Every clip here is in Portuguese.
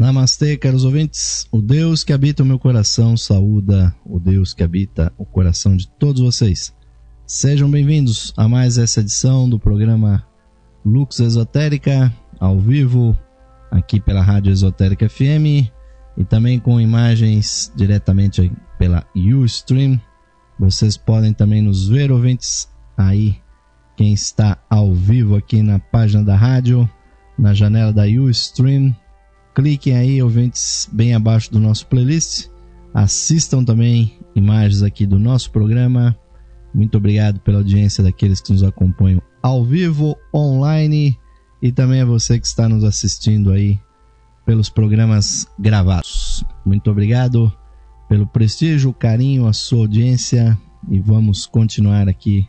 Namastê, caros ouvintes. O Deus que habita o meu coração saúda o Deus que habita o coração de todos vocês. Sejam bem-vindos a mais essa edição do programa Lux Esotérica, ao vivo, aqui pela Rádio Esotérica FM e também com imagens diretamente pela Ustream. Vocês podem também nos ver, ouvintes, aí quem está ao vivo aqui na página da rádio, na janela da Ustream. Cliquem aí, ouvintes, bem abaixo do nosso playlist. Assistam também imagens aqui do nosso programa. Muito obrigado pela audiência daqueles que nos acompanham ao vivo, online, e também a você que está nos assistindo aí pelos programas gravados. Muito obrigado pelo prestígio, o carinho, a sua audiência, e vamos continuar aqui,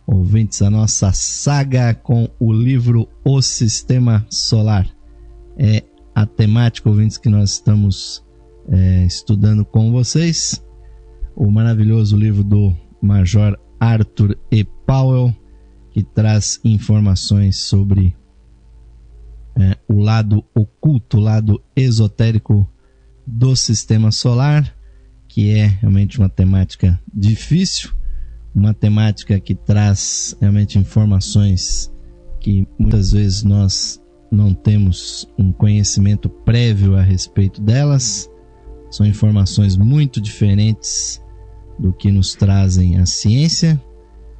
ouvintes, a nossa saga com o livro O Sistema Solar. É a temática, ouvintes, que nós estamos estudando com vocês, o maravilhoso livro do Major Arthur E. Powell, que traz informações sobre o lado oculto, o lado esotérico do sistema solar, que é realmente uma temática difícil, uma temática que traz realmente informações que muitas vezes nós não temos um conhecimento prévio a respeito delas. São informações muito diferentes do que nos trazem a ciência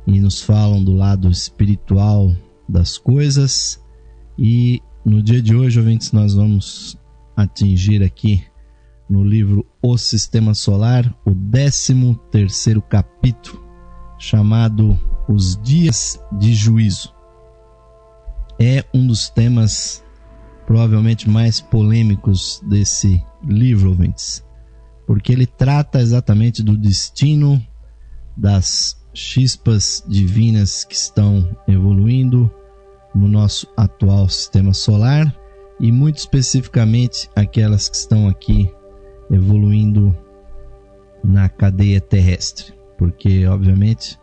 e nos falam do lado espiritual das coisas. E no dia de hoje, ouvintes, nós vamos atingir aqui no livro O Sistema Solar o 13º capítulo, chamado Os Dias de Juízo. É um dos temas provavelmente mais polêmicos desse livro, ouvintes, porque ele trata exatamente do destino das chispas divinas que estão evoluindo no nosso atual sistema solar, e muito especificamente aquelas que estão aqui evoluindo na cadeia terrestre, porque obviamente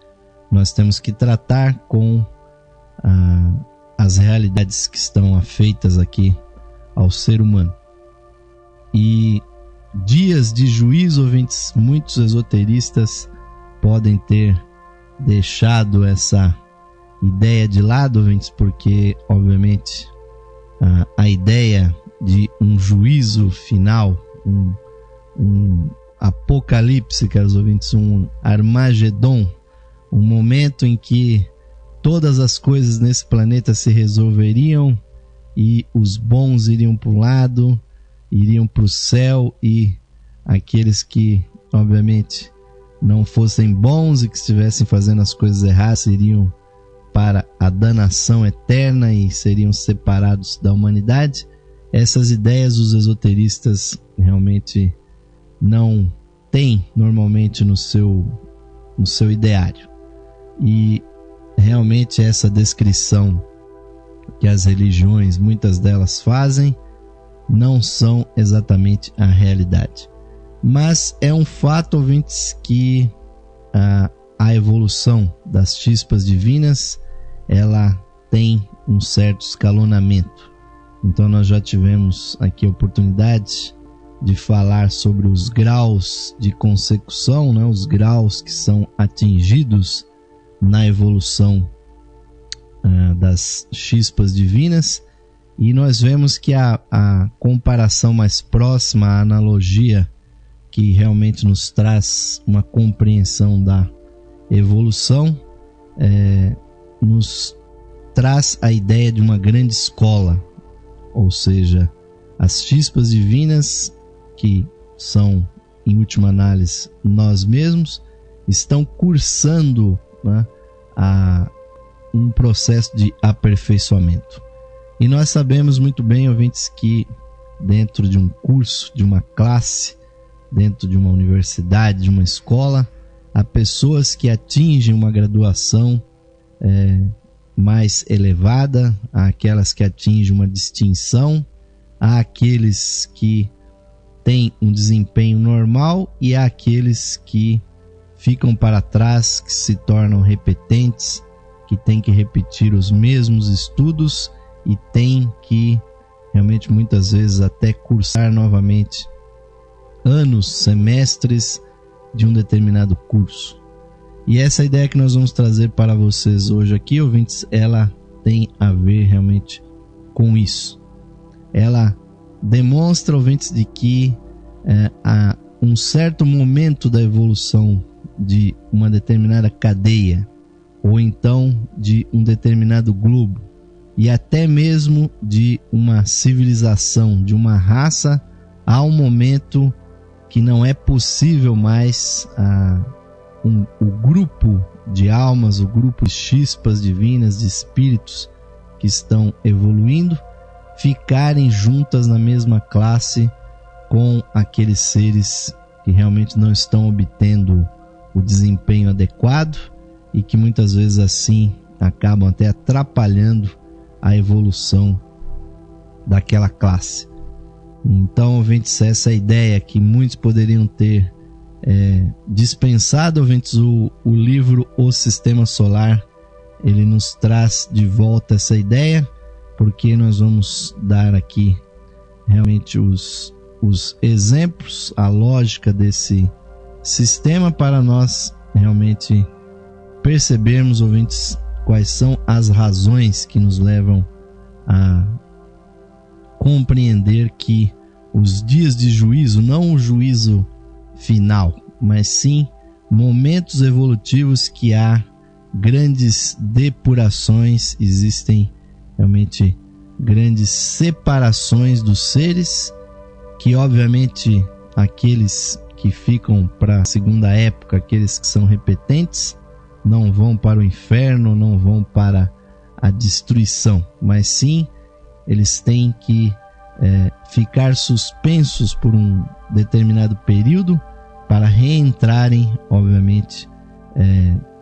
nós temos que tratar com as realidades que estão afeitas aqui ao ser humano. E dias de juízo, ouvintes, muitos esoteristas podem ter deixado essa ideia de lado, ouvintes, porque obviamente a ideia de um juízo final, um apocalipse, caros ouvintes, um Armagedon, um momento em que todas as coisas nesse planeta se resolveriam e os bons iriam para um lado, iriam para o céu, e aqueles que obviamente não fossem bons e que estivessem fazendo as coisas erradas iriam para a danação eterna e seriam separados da humanidade. Essas ideias os esoteristas realmente não têm normalmente no seu ideário. E realmente essa descrição que as religiões, muitas delas, fazem, não são exatamente a realidade. Mas é um fato, ouvintes, que a evolução das chispas divinas, ela tem um certo escalonamento. Então nós já tivemos aqui a oportunidade de falar sobre os graus de consecução, né? Os graus que são atingidos na evolução das chispas divinas, e nós vemos que a comparação mais próxima, a analogia que realmente nos traz uma compreensão da evolução, nos traz a ideia de uma grande escola, ou seja, as chispas divinas, que são, em última análise, nós mesmos, estão cursando, né, um processo de aperfeiçoamento. E nós sabemos muito bem, ouvintes, que dentro de um curso, de uma classe, dentro de uma universidade, de uma escola, há pessoas que atingem uma graduação mais elevada, há aquelas que atingem uma distinção, há aqueles que têm um desempenho normal e há aqueles que ficam para trás, que se tornam repetentes, que têm que repetir os mesmos estudos e têm que realmente muitas vezes até cursar novamente anos, semestres de um determinado curso. E essa ideia que nós vamos trazer para vocês hoje aqui, ouvintes, ela tem a ver realmente com isso. Ela demonstra, ouvintes, de que há um certo momento da evolução de uma determinada cadeia, ou então de um determinado globo, e até mesmo de uma civilização, de uma raça, há um momento que não é possível mais o grupo de almas, o grupo de chispas divinas, de espíritos que estão evoluindo, ficarem juntas na mesma classe com aqueles seres que realmente não estão obtendo o desempenho adequado e que muitas vezes assim acabam até atrapalhando a evolução daquela classe. Então, ouvintes, essa ideia que muitos poderiam ter dispensado, ouvintes, o livro O Sistema Solar, ele nos traz de volta essa ideia, porque nós vamos dar aqui realmente os exemplos, a lógica desse sistema para nós realmente percebermos, ouvintes, quais são as razões que nos levam a compreender que os dias de juízo, não o juízo final, mas sim momentos evolutivos que há grandes depurações, existem realmente grandes separações dos seres, que obviamente aqueles que ficam para a segunda época, aqueles que são repetentes, não vão para o inferno, não vão para a destruição, mas sim eles têm que ficar suspensos por um determinado período para reentrarem, obviamente,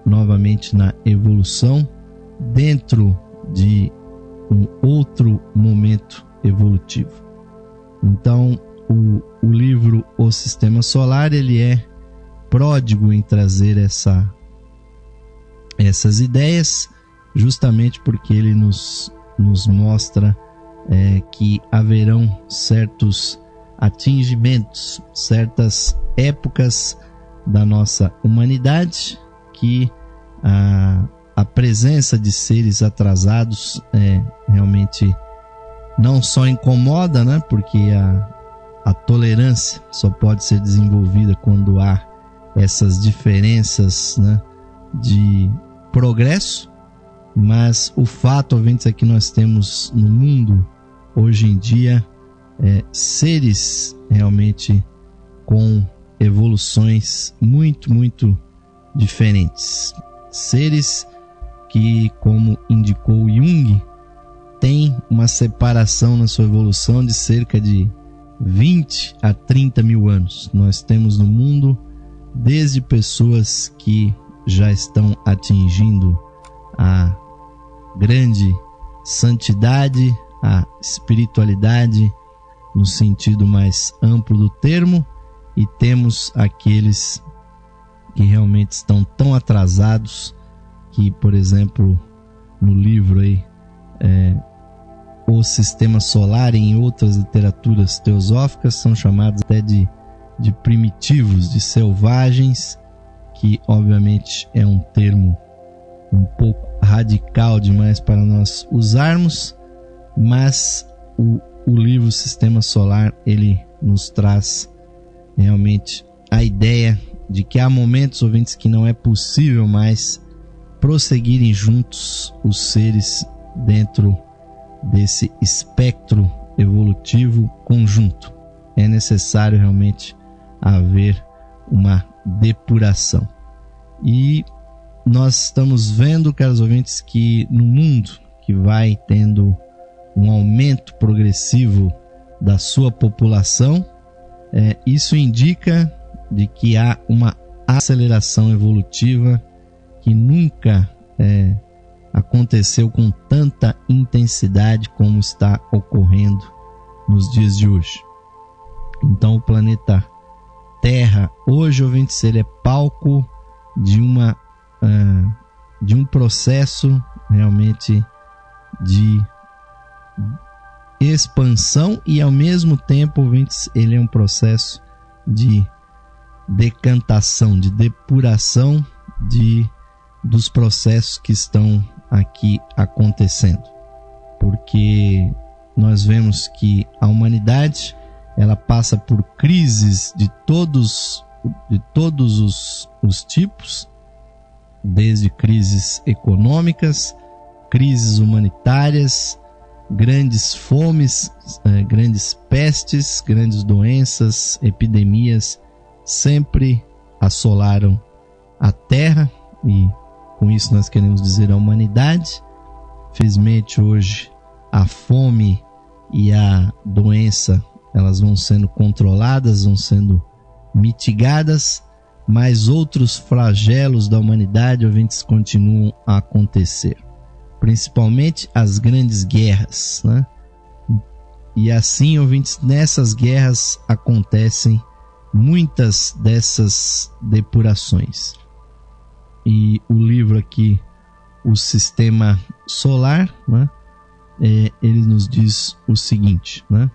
novamente na evolução dentro de um outro momento evolutivo. Então, o livro O Sistema Solar, ele é pródigo em trazer essas ideias, justamente porque ele nos mostra que haverão certos atingimentos, certas épocas da nossa humanidade que a presença de seres atrasados realmente não só incomoda, né? Porque a tolerância só pode ser desenvolvida quando há essas diferenças, né, de progresso, mas o fato, ouvintes, é que nós temos no mundo hoje em dia seres realmente com evoluções muito, muito diferentes. Seres que, como indicou Jung, tem uma separação na sua evolução de cerca de 20 a 30 mil anos. Nós temos no mundo desde pessoas que já estão atingindo a grande santidade, a espiritualidade no sentido mais amplo do termo, e temos aqueles que realmente estão tão atrasados que, por exemplo, no livro aí, O Sistema Solar e em outras literaturas teosóficas são chamados até de primitivos, de selvagens, que obviamente é um termo um pouco radical demais para nós usarmos, mas o livro Sistema Solar, ele nos traz realmente a ideia de que há momentos, ouvintes, que não é possível mais prosseguirem juntos os seres dentro desse espectro evolutivo conjunto. É necessário realmente haver uma depuração. E nós estamos vendo, caros ouvintes, que no mundo que vai tendo um aumento progressivo da sua população, isso indica de que há uma aceleração evolutiva que nunca aconteceu com tanta intensidade como está ocorrendo nos dias de hoje. Então o planeta Terra hoje, ouvintes, ele é palco de um processo realmente de expansão e ao mesmo tempo, ouvintes, ele é um processo de decantação, de depuração dos processos que estão aqui acontecendo. Porque nós vemos que a humanidade ela passa por crises de todos os tipos, desde crises econômicas, crises humanitárias, grandes fomes, grandes pestes, grandes doenças, epidemias, sempre assolaram a Terra, e com isso nós queremos dizer a humanidade. Felizmente hoje a fome e a doença elas vão sendo controladas, vão sendo mitigadas, mas outros flagelos da humanidade, ouvintes, continuam a acontecer. Principalmente as grandes guerras, né? E assim, ouvintes, nessas guerras acontecem muitas dessas depurações. E o livro aqui, o Sistema Solar, né? Ele nos diz o seguinte, né?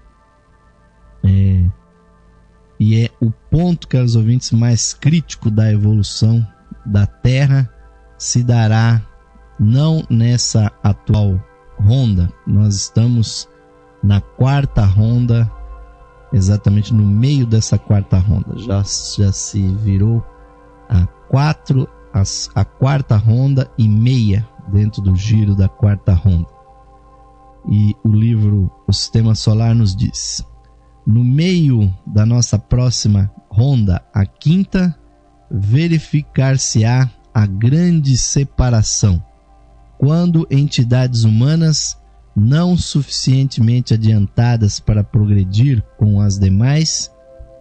E é o ponto, caros ouvintes, mais crítico da evolução da Terra se dará não nessa atual ronda. Nós estamos na quarta ronda, exatamente no meio dessa quarta ronda. Já se virou a quarta ronda e meia dentro do giro da quarta ronda. E o livro O Sistema Solar nos diz: no meio da nossa próxima ronda, a quinta, verificar-se-á a grande separação, quando entidades humanas não suficientemente adiantadas para progredir com as demais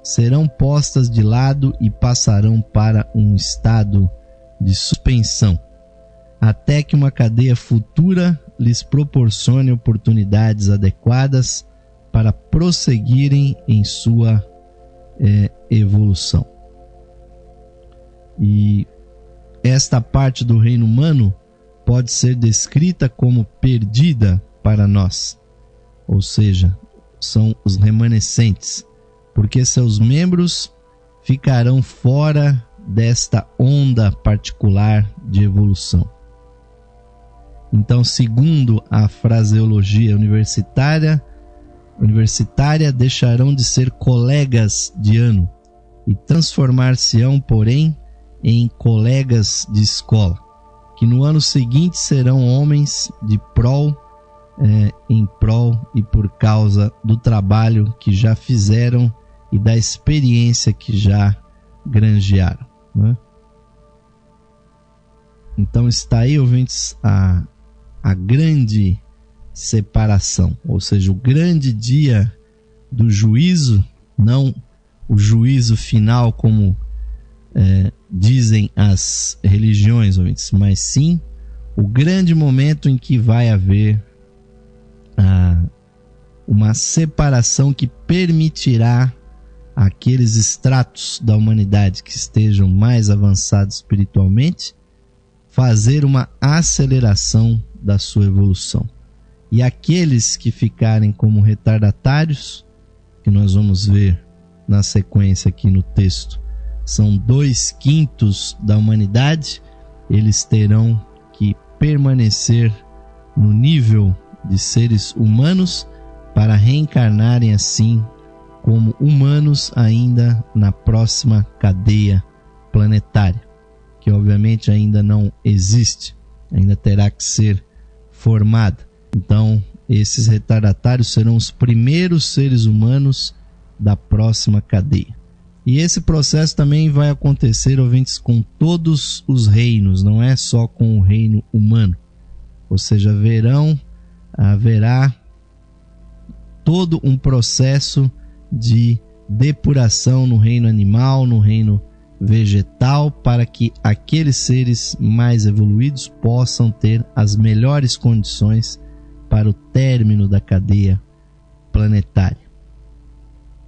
serão postas de lado e passarão para um estado de suspensão, até que uma cadeia futura lhes proporcione oportunidades adequadas para prosseguirem em sua evolução. E esta parte do reino humano pode ser descrita como perdida para nós, ou seja, são os remanescentes, porque seus membros ficarão fora desta onda particular de evolução. Então, segundo a fraseologia universitária, deixarão de ser colegas de ano e transformar-se-ão, porém, em colegas de escola, que no ano seguinte serão homens de prol, em prol e por causa do trabalho que já fizeram e da experiência que já granjearam, né? Então está aí, ouvintes, a grande separação, ou seja, o grande dia do juízo, não o juízo final como dizem as religiões, ouvintes, mas sim o grande momento em que vai haver uma separação que permitirá aqueles estratos da humanidade que estejam mais avançados espiritualmente fazer uma aceleração da sua evolução. E aqueles que ficarem como retardatários, que nós vamos ver na sequência aqui no texto, são 2/5 da humanidade, eles terão que permanecer no nível de seres humanos para reencarnarem assim como humanos ainda na próxima cadeia planetária, que obviamente ainda não existe, ainda terá que ser formada. Então, esses retardatários serão os primeiros seres humanos da próxima cadeia. E esse processo também vai acontecer, ouvintes, com todos os reinos, não é só com o reino humano. Ou seja, haverá todo um processo de depuração no reino animal, no reino vegetal, para que aqueles seres mais evoluídos possam ter as melhores condições para o término da cadeia planetária.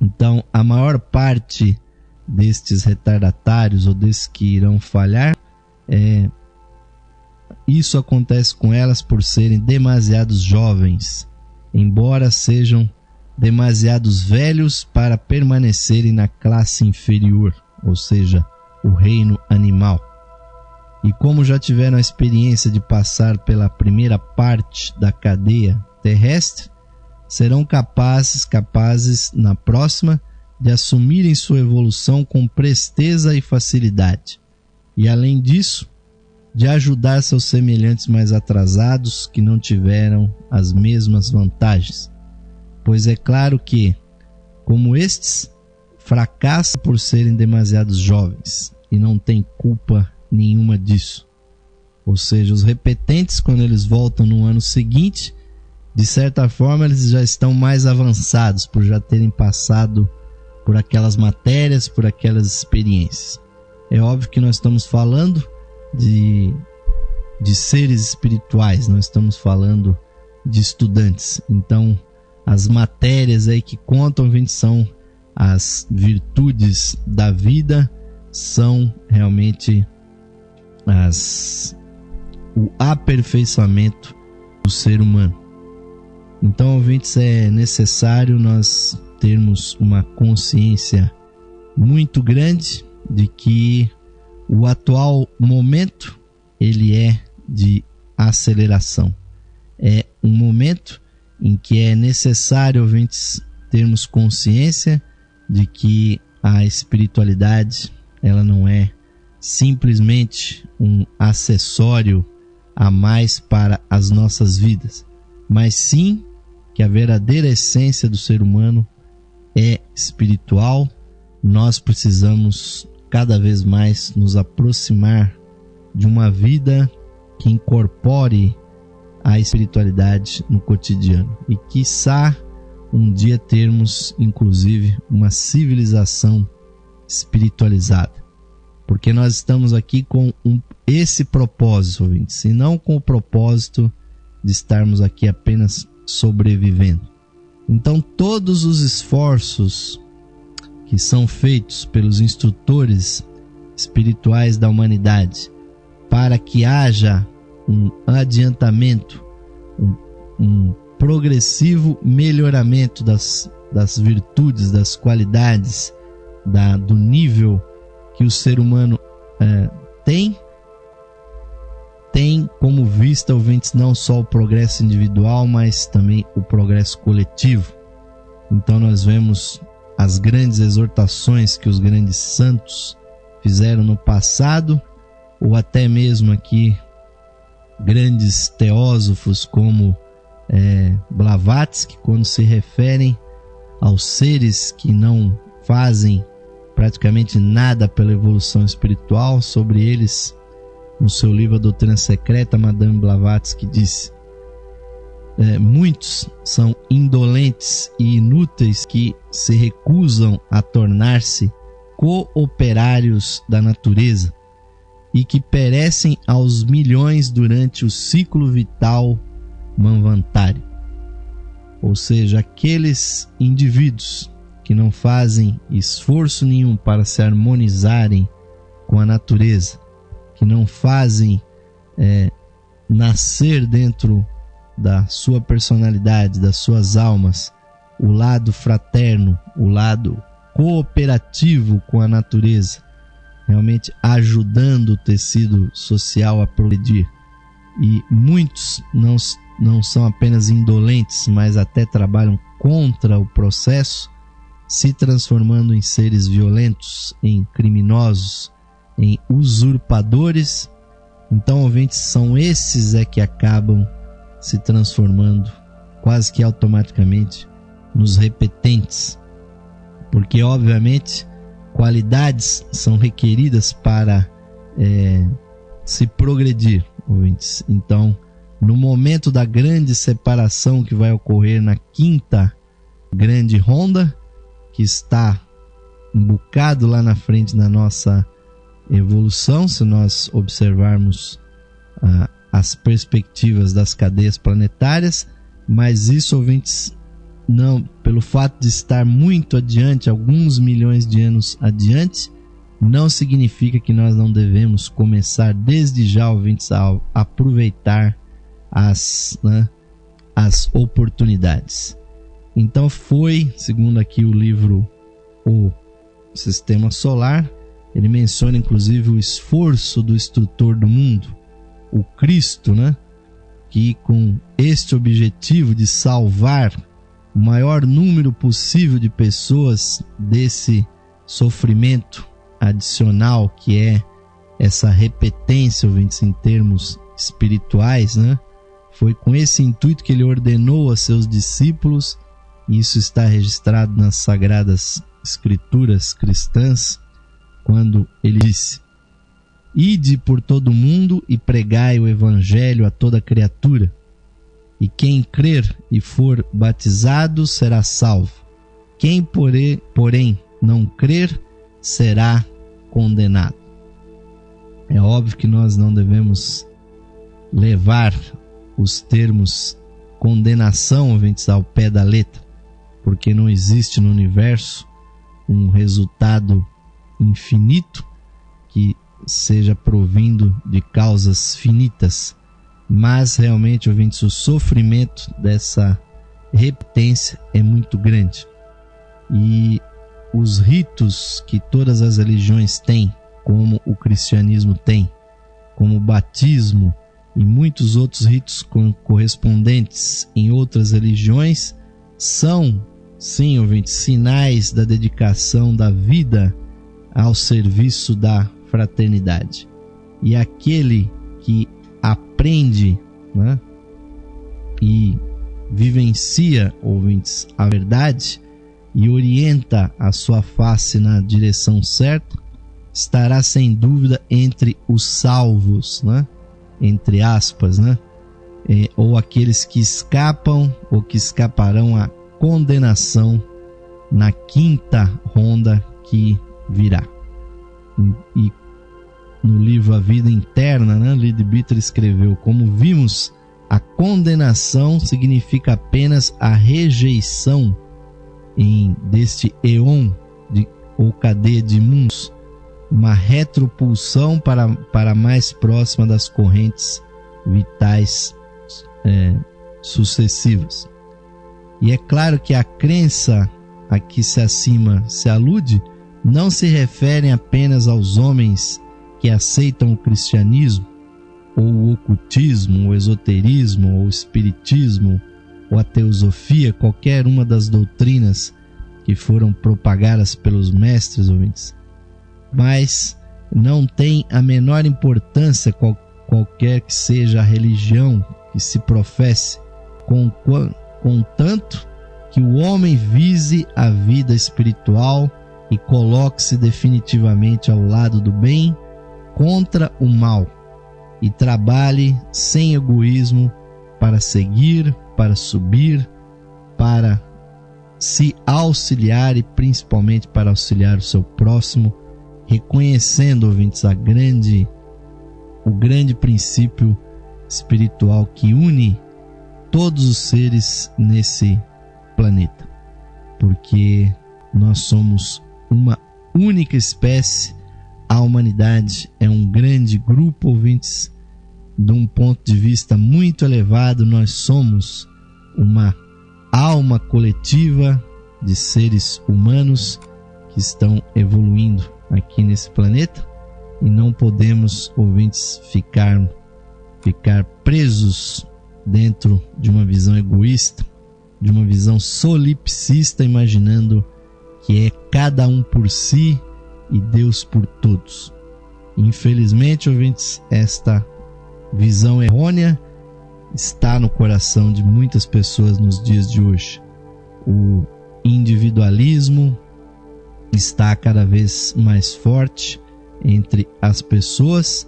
Então, a maior parte destes retardatários ou desses que irão falhar, isso acontece com elas por serem demasiados jovens embora sejam demasiados velhos para permanecerem na classe inferior, ou seja, o reino animal. E como já tiveram a experiência de passar pela primeira parte da cadeia terrestre, serão capazes na próxima de assumirem sua evolução com presteza e facilidade. E além disso, de ajudar seus semelhantes mais atrasados que não tiveram as mesmas vantagens. Pois é claro que, como estes, fracassam por serem demasiado jovens e não têm culpa nenhuma disso. Ou seja, os repetentes, quando eles voltam no ano seguinte, de certa forma eles já estão mais avançados por já terem passado por aquelas matérias, por aquelas experiências. É óbvio que nós estamos falando de seres espirituais, não estamos falando de estudantes. Então, as matérias aí que contam, são as virtudes da vida, são realmente o aperfeiçoamento do ser humano. Então, ouvintes, é necessário nós termos uma consciência muito grande de que o atual momento ele é de aceleração. É um momento em que é necessário, ouvintes, termos consciência de que a espiritualidade ela não é simplesmente um acessório a mais para as nossas vidas, mas sim que a verdadeira essência do ser humano é espiritual. Nós precisamos cada vez mais nos aproximar de uma vida que incorpore a espiritualidade no cotidiano e quiçá um dia termos inclusive uma civilização espiritualizada, porque nós estamos aqui com esse propósito, ouvintes, e não com o propósito de estarmos aqui apenas sobrevivendo. Então todos os esforços que são feitos pelos instrutores espirituais da humanidade para que haja um adiantamento, um progressivo melhoramento das virtudes, das qualidades, do nível que o ser humano tem como vista, ouvintes, não só o progresso individual, mas também o progresso coletivo. Então nós vemos as grandes exortações que os grandes santos fizeram no passado, ou até mesmo aqui grandes teósofos como Blavatsky, quando se referem aos seres que não fazem praticamente nada pela evolução espiritual. Sobre eles, no seu livro A Doutrina Secreta, Madame Blavatsky disse: muitos são indolentes e inúteis que se recusam a tornar-se cooperários da natureza e que perecem aos milhões durante o ciclo vital manvantário. Ou seja, aqueles indivíduos que não fazem esforço nenhum para se harmonizarem com a natureza, que não fazem nascer dentro da sua personalidade, das suas almas, o lado fraterno, o lado cooperativo com a natureza, realmente ajudando o tecido social a progredir. E muitos não são apenas indolentes, mas até trabalham contra o processo, se transformando em seres violentos, em criminosos, em usurpadores. Então, ouvintes, são esses que acabam se transformando quase que automaticamente nos repetentes, porque obviamente qualidades são requeridas para se progredir, ouvintes. Então, no momento da grande separação que vai ocorrer na quinta grande ronda, que está um bocado lá na frente na nossa evolução, se nós observarmos as perspectivas das cadeias planetárias, mas isso, ouvintes, não, pelo fato de estar muito adiante, alguns milhões de anos adiante, não significa que nós não devemos começar desde já, ouvintes, a aproveitar as oportunidades. Então foi, segundo aqui o livro O Sistema Solar, ele menciona inclusive o esforço do instrutor do mundo, o Cristo, né? Que com este objetivo de salvar o maior número possível de pessoas desse sofrimento adicional que é essa repetência, ouvintes, em termos espirituais, né? Foi com esse intuito que ele ordenou a seus discípulos, e isso está registrado nas Sagradas Escrituras cristãs, quando ele disse: ide por todo o mundo e pregai o evangelho a toda criatura, e quem crer e for batizado será salvo. Quem, porém, não crer será condenado. É óbvio que nós não devemos levar os termos condenação, ouvintes, ao pé da letra, porque não existe no universo um resultado infinito que seja provindo de causas finitas, mas realmente, ouvintes, o sofrimento dessa repetência é muito grande. E os ritos que todas as religiões têm, como o cristianismo tem, como o batismo e muitos outros ritos correspondentes em outras religiões, são, sim, ouvintes, sinais da dedicação da vida ao serviço da fraternidade. E aquele que aprende, né, e vivencia, ouvintes, a verdade e orienta a sua face na direção certa, estará sem dúvida entre os salvos, né? Entre aspas, né? Ou aqueles que escapam ou que escaparão à condenação na quinta ronda que virá. E no livro A Vida Interna, né, Leadbeater escreveu: como vimos, a condenação significa apenas a rejeição deste éon ou cadeia de mundos, uma retropulsão para mais próxima das correntes vitais sucessivas. E é claro que a crença a que se acima se alude não se refere apenas aos homens que aceitam o cristianismo, ou o ocultismo, o esoterismo, ou o espiritismo, ou a teosofia, qualquer uma das doutrinas que foram propagadas pelos mestres, ouvintes, mas não tem a menor importância qualquer que seja a religião que se professe, contanto que o homem vise a vida espiritual e coloque-se definitivamente ao lado do bem contra o mal, e trabalhe sem egoísmo para seguir, para subir, para se auxiliar e principalmente para auxiliar o seu próximo, reconhecendo, ouvintes, o grande princípio espiritual que une todos os seres nesse planeta, porque nós somos uma única espécie. A humanidade é um grande grupo, ouvintes, de um ponto de vista muito elevado. Nós somos uma alma coletiva de seres humanos que estão evoluindo aqui nesse planeta, e não podemos, ouvintes, ficar presos dentro de uma visão egoísta, de uma visão solipsista, imaginando que é cada um por si e Deus por todos. Infelizmente, ouvintes, esta visão errônea está no coração de muitas pessoas nos dias de hoje. O individualismo está cada vez mais forte entre as pessoas,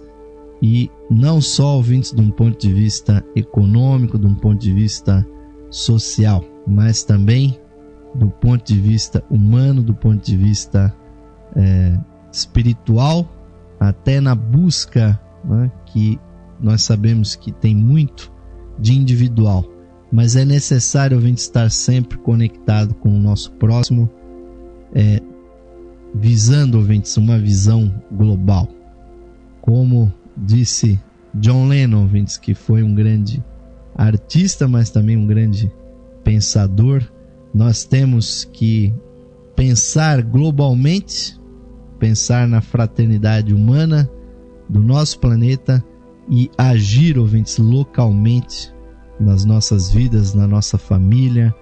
e não só, ouvintes, de um ponto de vista econômico, de um ponto de vista social, mas também do ponto de vista humano, do ponto de vista espiritual, até na busca, né, que nós sabemos que tem muito de individual, mas é necessário, ouvinte, estar sempre conectado com o nosso próximo, visando, ouvintes, uma visão global. Como disse John Lennon, ouvintes, que foi um grande artista, mas também um grande pensador. Nós temos que pensar globalmente, pensar na fraternidade humana do nosso planeta e agir, ouvintes, localmente nas nossas vidas, na nossa família,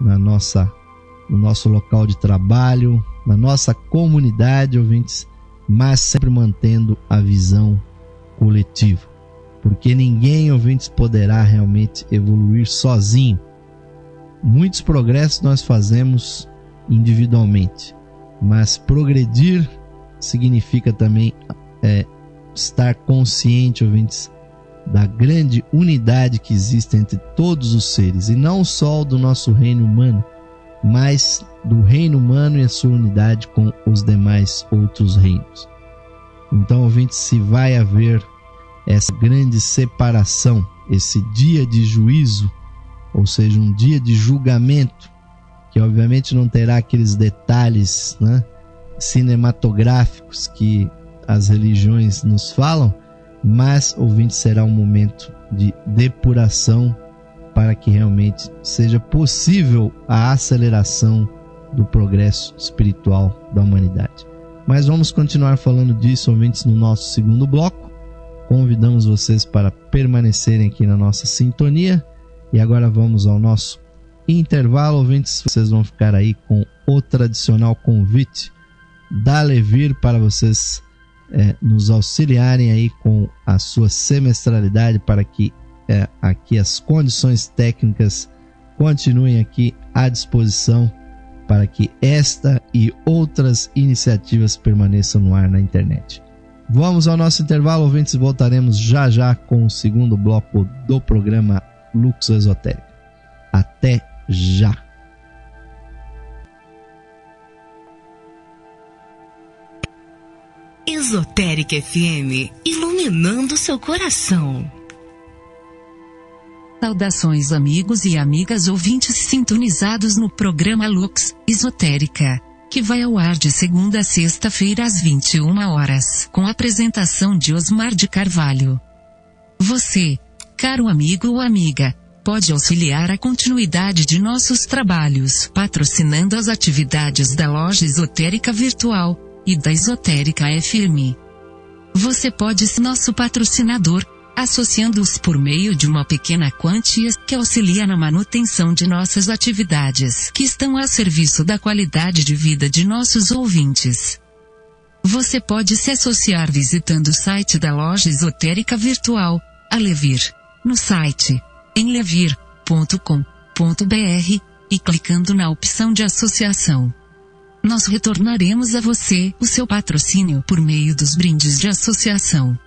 no nosso local de trabalho, na nossa comunidade, ouvintes, mas sempre mantendo a visão coletiva, porque ninguém, ouvintes, poderá realmente evoluir sozinho. Muitos progressos nós fazemos individualmente, mas progredir significa também estar consciente, ouvintes, da grande unidade que existe entre todos os seres, e não só do nosso reino humano, mas do reino humano e a sua unidade com os demais outros reinos. Então, ouvintes, se vai haver essa grande separação, esse dia de juízo, ou seja, um dia de julgamento, que obviamente não terá aqueles detalhes, né, cinematográficos que as religiões nos falam, mas, ouvintes, será um momento de depuração para que realmente seja possível a aceleração do progresso espiritual da humanidade. Mas vamos continuar falando disso, ouvintes, no nosso segundo bloco. Convidamos vocês para permanecerem aqui na nossa sintonia. E agora vamos ao nosso intervalo, ouvintes. Vocês vão ficar aí com o tradicional convite da Levir para vocês nos auxiliarem aí com a sua semestralidade, para que aqui as condições técnicas continuem aqui à disposição para que esta e outras iniciativas permaneçam no ar na internet. Vamos ao nosso intervalo, ouvintes, voltaremos já já com o segundo bloco do programa Lux Esotérica. Até já! Esotérica FM, iluminando seu coração. Saudações, amigos e amigas ouvintes sintonizados no programa Lux Esotérica, que vai ao ar de segunda a sexta-feira às 21 horas, com a apresentação de Osmar de Carvalho. Você, caro amigo ou amiga, pode auxiliar a continuidade de nossos trabalhos patrocinando as atividades da Loja Esotérica Virtual e da Esotérica FM. Você pode ser nosso patrocinador, associando-os por meio de uma pequena quantia que auxilia na manutenção de nossas atividades, que estão a serviço da qualidade de vida de nossos ouvintes. Você pode se associar visitando o site da Loja Esotérica Virtual, a Levir, no site em levir.com.br e clicando na opção de associação. Nós retornaremos a você o seu patrocínio por meio dos brindes de associação.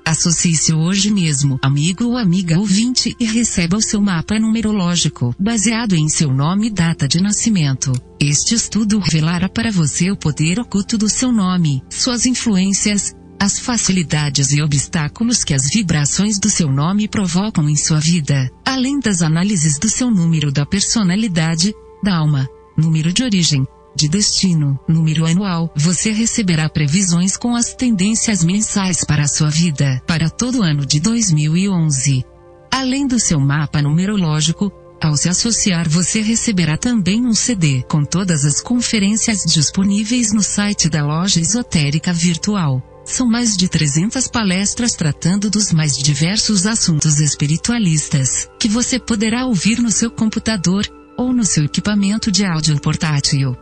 Associe-se hoje mesmo, amigo ou amiga ouvinte, e receba o seu mapa numerológico, baseado em seu nome e data de nascimento. Este estudo revelará para você o poder oculto do seu nome, suas influências, as facilidades e obstáculos que as vibrações do seu nome provocam em sua vida, além das análises do seu número da personalidade, da alma, número de origem, de destino, número anual. Você receberá previsões com as tendências mensais para a sua vida, para todo o ano de 2011. Além do seu mapa numerológico, ao se associar você receberá também um CD com todas as conferências disponíveis no site da Loja Esotérica Virtual. São mais de 300 palestras tratando dos mais diversos assuntos espiritualistas, que você poderá ouvir no seu computador, ou no seu equipamento de áudio portátil.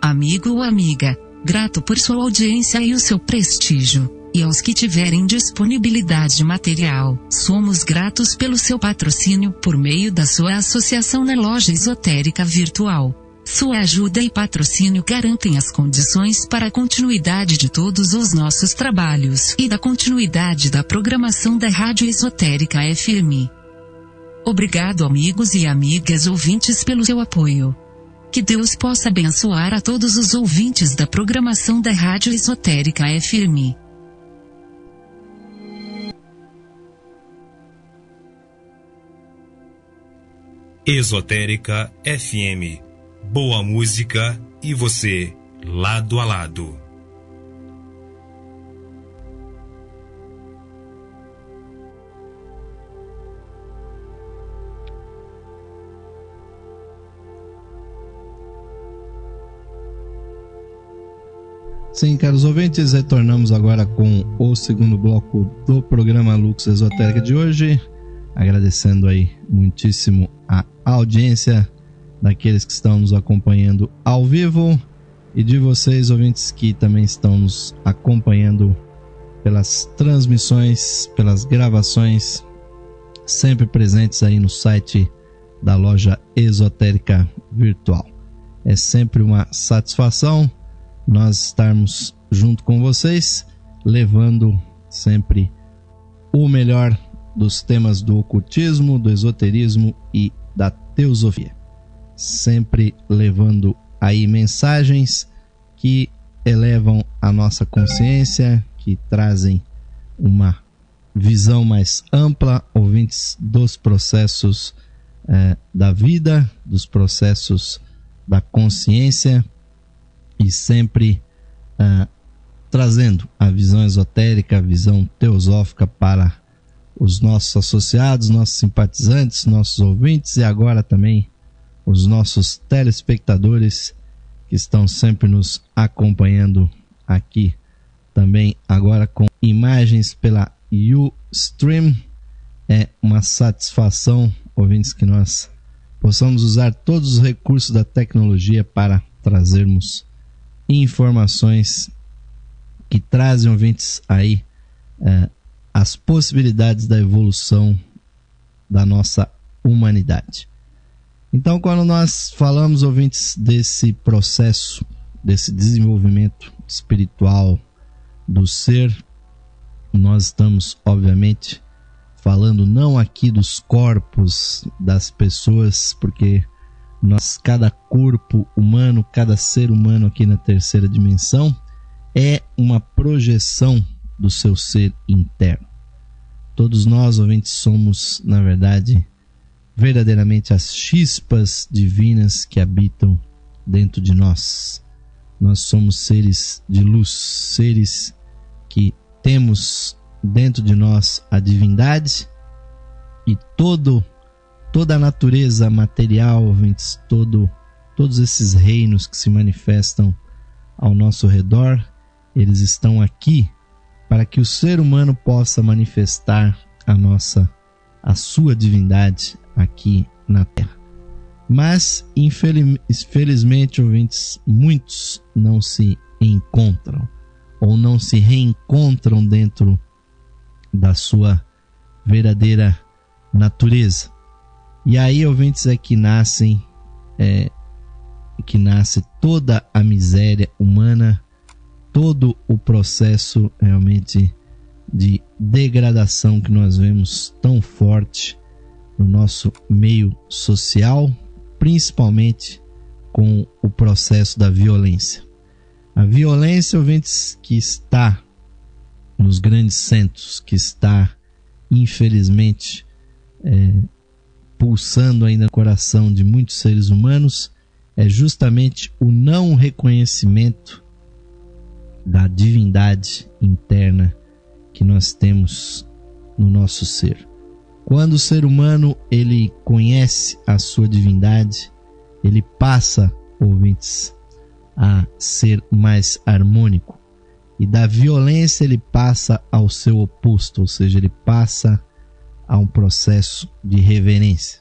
Amigo ou amiga, grato por sua audiência e o seu prestígio. E aos que tiverem disponibilidade material, somos gratos pelo seu patrocínio por meio da sua associação na Loja Esotérica Virtual. Sua ajuda e patrocínio garantem as condições para a continuidade de todos os nossos trabalhos e da continuidade da programação da Rádio Esotérica FM. Obrigado, amigos e amigas ouvintes, pelo seu apoio. Que Deus possa abençoar a todos os ouvintes da programação da Rádio Esotérica FM. Esotérica FM. Boa música e você, lado a lado. Sim, caros ouvintes, retornamos agora com o segundo bloco do programa Lux Esotérica de hoje, agradecendo aí muitíssimo a audiência daqueles que estão nos acompanhando ao vivo e de vocês, ouvintes, que também estão nos acompanhando pelas transmissões, pelas gravações, sempre presentes aí no site da loja Esotérica Virtual. É sempre uma satisfação nós estarmos junto com vocês, levando sempre o melhor dos temas do ocultismo, do esoterismo e da teosofia. Sempre levando aí mensagens que elevam a nossa consciência, que trazem uma visão mais ampla, ouvintes, dos processos da vida, dos processos da consciência, e sempre trazendo a visão esotérica, a visão teosófica para os nossos associados, nossos simpatizantes, nossos ouvintes e agora também os nossos telespectadores que estão sempre nos acompanhando aqui também agora com imagens pela Ustream. É uma satisfação, ouvintes, que nós possamos usar todos os recursos da tecnologia para trazermos informações que trazem, ouvintes, aí as possibilidades da evolução da nossa humanidade. Então, quando nós falamos, ouvintes, desse processo, desse desenvolvimento espiritual do ser, nós estamos, obviamente, falando não aqui dos corpos das pessoas, porque cada corpo humano, cada ser humano aqui na terceira dimensão é uma projeção do seu ser interno. Todos nós, ouvintes, somos, na verdade, verdadeiramente as chispas divinas que habitam dentro de nós. Nós somos seres de luz, seres que temos dentro de nós a divindade, e toda a natureza material, ouvintes, todos esses reinos que se manifestam ao nosso redor, eles estão aqui para que o ser humano possa manifestar a sua divindade aqui na Terra. Mas, infelizmente, ouvintes, muitos não se encontram ou não se reencontram dentro da sua verdadeira natureza. E aí, ouvintes, é que nasce toda a miséria humana, todo o processo realmente de degradação que nós vemos tão forte no nosso meio social, principalmente com o processo da violência. A violência, ouvintes, que está nos grandes centros, que está, infelizmente, pulsando ainda no coração de muitos seres humanos, é justamente o não reconhecimento da divindade interna que nós temos no nosso ser. Quando o ser humano ele conhece a sua divindade, ele passa, ouvintes, a ser mais harmônico, e da violência ele passa ao seu oposto, ou seja, ele passa a um processo de reverência.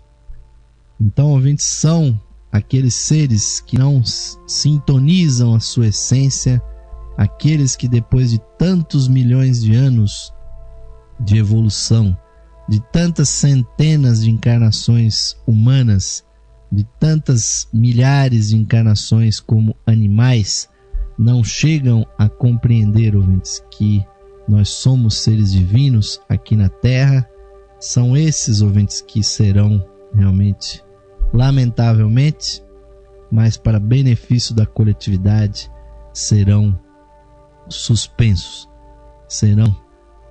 Então, ouvintes, são aqueles seres que não sintonizam a sua essência, aqueles que depois de tantos milhões de anos de evolução, de tantas centenas de encarnações humanas, de tantas milhares de encarnações como animais, não chegam a compreender, ouvintes, que nós somos seres divinos aqui na Terra. São esses, ouvintes, que serão realmente, lamentavelmente, mas para benefício da coletividade, serão suspensos, serão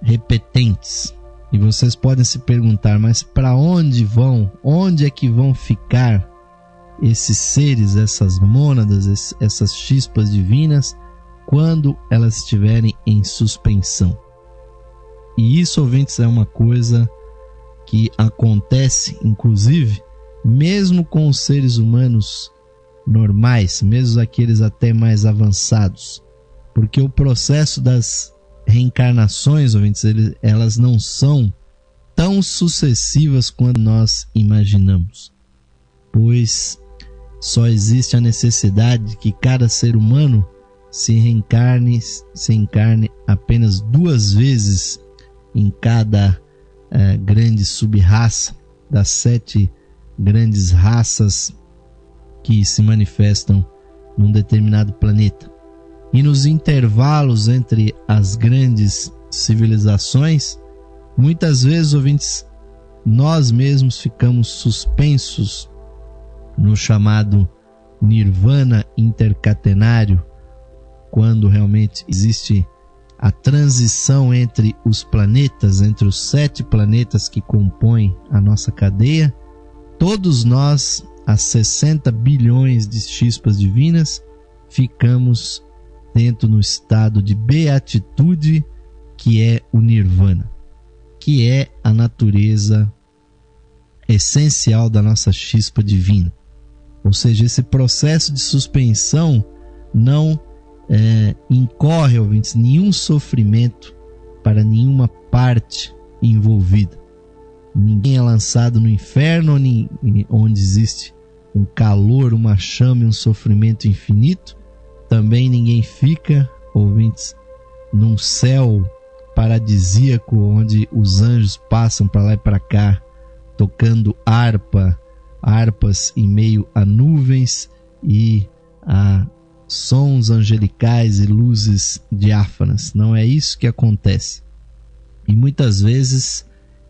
repetentes. E vocês podem se perguntar, mas para onde vão? Onde é que vão ficar esses seres, essas mônadas, essas chispas divinas, quando elas estiverem em suspensão? E isso, ouvintes, é uma coisa que acontece, inclusive, mesmo com os seres humanos normais, mesmo aqueles até mais avançados. porque o processo das reencarnações, ouvintes, elas não são tão sucessivas quanto nós imaginamos, pois só existe a necessidade de que cada ser humano se encarne apenas 2 vezes em cada grande sub-raça das 7 grandes raças que se manifestam num determinado planeta. E nos intervalos entre as grandes civilizações, muitas vezes, ouvintes, nós mesmos ficamos suspensos no chamado nirvana intercatenário, quando realmente existe a transição entre os planetas, entre os 7 planetas que compõem a nossa cadeia. Todos nós, as 60 bilhões de chispas divinas, ficamos dentro no estado de beatitude, que é o nirvana, que é a natureza essencial da nossa chispa divina. Ou seja, esse processo de suspensão não incorre, ouvintes, nenhum sofrimento para nenhuma parte envolvida. Ninguém é lançado no inferno, onde existe um calor, uma chama e um sofrimento infinito. Também ninguém fica, ouvintes, num céu paradisíaco, onde os anjos passam para lá e para cá, tocando harpas em meio a nuvens e a sons angelicais e luzes diáfanas. Não é isso que acontece. E muitas vezes,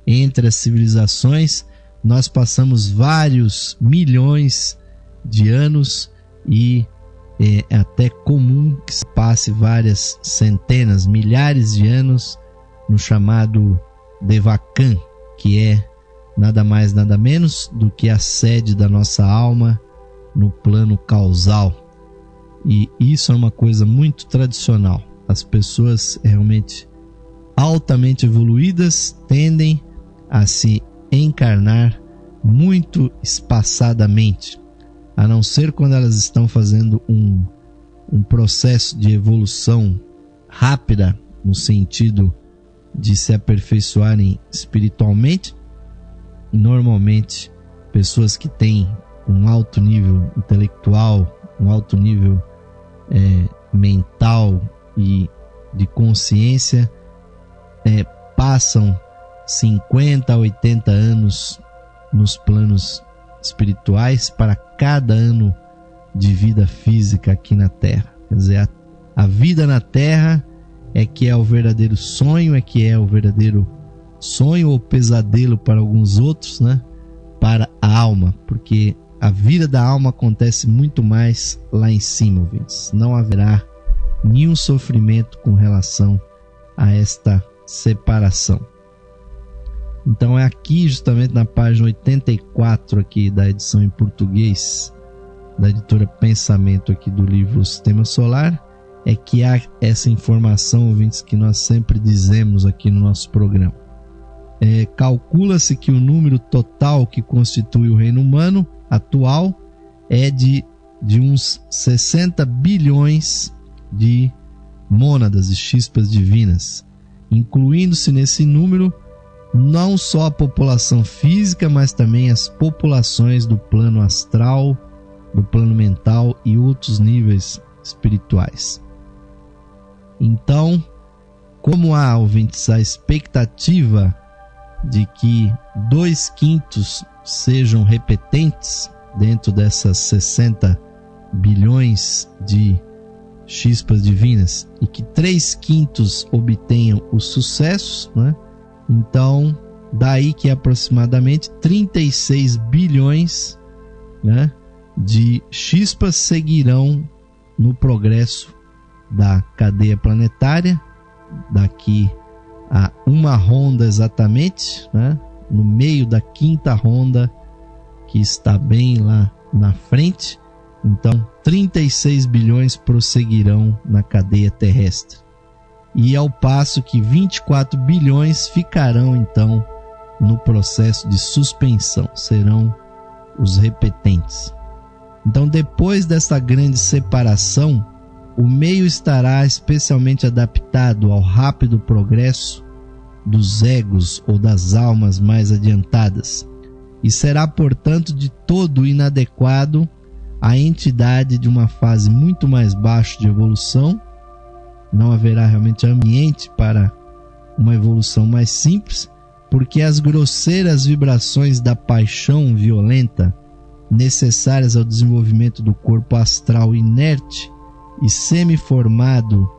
entre as civilizações, nós passamos vários milhões de anos e é até comum que se passe várias centenas, milhares de anos no chamado Devakan, que é nada mais, nada menos do que a sede da nossa alma no plano causal. E isso é uma coisa muito tradicional. As pessoas realmente altamente evoluídas tendem a se encarnar muito espaçadamente, a não ser quando elas estão fazendo um processo de evolução rápida, no sentido de se aperfeiçoarem espiritualmente. Normalmente, pessoas que têm um alto nível intelectual, um alto nível mental e de consciência, passam 50 a 80 anos nos planos espirituais para cada ano de vida física aqui na Terra. Quer dizer, a vida na Terra é que é o verdadeiro sonho, sonho ou pesadelo para alguns outros, né? Para a alma, porque a vida da alma acontece muito mais lá em cima, ouvintes. Não haverá nenhum sofrimento com relação a esta separação. Então é aqui, justamente na página 84 aqui da edição em português da editora Pensamento aqui do livro Sistema Solar, é que há essa informação, ouvintes, que nós sempre dizemos aqui no nosso programa. Calcula-se que o número total que constitui o reino humano atual é de uns 60 bilhões de mônadas, de chispas divinas, incluindo-se nesse número não só a população física, mas também as populações do plano astral, do plano mental e outros níveis espirituais. Então, como há, ouvintes, a expectativa de que 2/5 sejam repetentes dentro dessas 60 bilhões de chispas divinas e que 3/5 obtenham o sucesso, né? Então, daí que aproximadamente 36 bilhões, né, de chispas seguirão no progresso da cadeia planetária, daqui a uma ronda exatamente, né, no meio da 5ª ronda, que está bem lá na frente. Então, 36 bilhões prosseguirão na cadeia terrestre. E ao passo que 24 bilhões ficarão então no processo de suspensão, serão os repetentes. Então, depois dessa grande separação, o meio estará especialmente adaptado ao rápido progresso dos egos ou das almas mais adiantadas, e será, portanto, de todo inadequado à entidade de uma fase muito mais baixa de evolução. Não haverá realmente ambiente para uma evolução mais simples, porque as grosseiras vibrações da paixão violenta necessárias ao desenvolvimento do corpo astral inerte e semiformado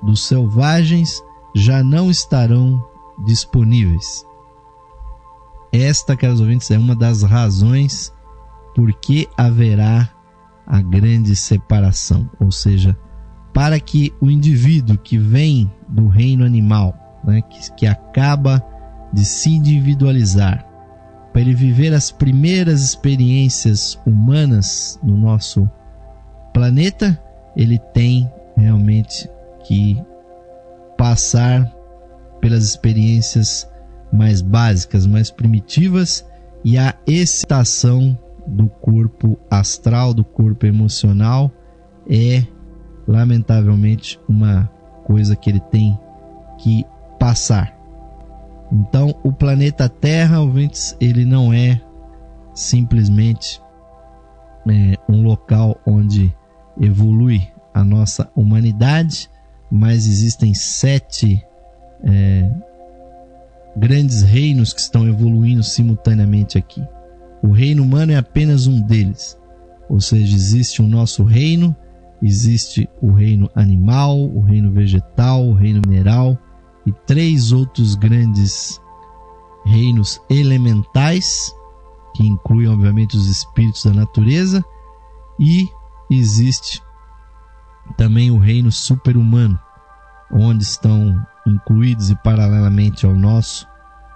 dos selvagens já não estarão disponíveis. Esta, caros ouvintes, é uma das razões por que haverá a grande separação, ou seja, para que o indivíduo que vem do reino animal, né, que acaba de se individualizar, para ele viver as primeiras experiências humanas no nosso planeta, ele tem realmente que passar pelas experiências mais básicas, mais primitivas, e a excitação do corpo astral, do corpo emocional, é lamentavelmente uma coisa que ele tem que passar. Então, o planeta Terra, ouvintes, ele não é simplesmente um local onde evolui a nossa humanidade, mas existem 7 grandes reinos que estão evoluindo simultaneamente aqui. O reino humano é apenas um deles, ou seja, existe o nosso reino, existe o reino animal, o reino vegetal, o reino mineral e 3 outros grandes reinos elementais, que incluem obviamente os espíritos da natureza, e existe também o reino super-humano, onde estão incluídos e paralelamente ao nosso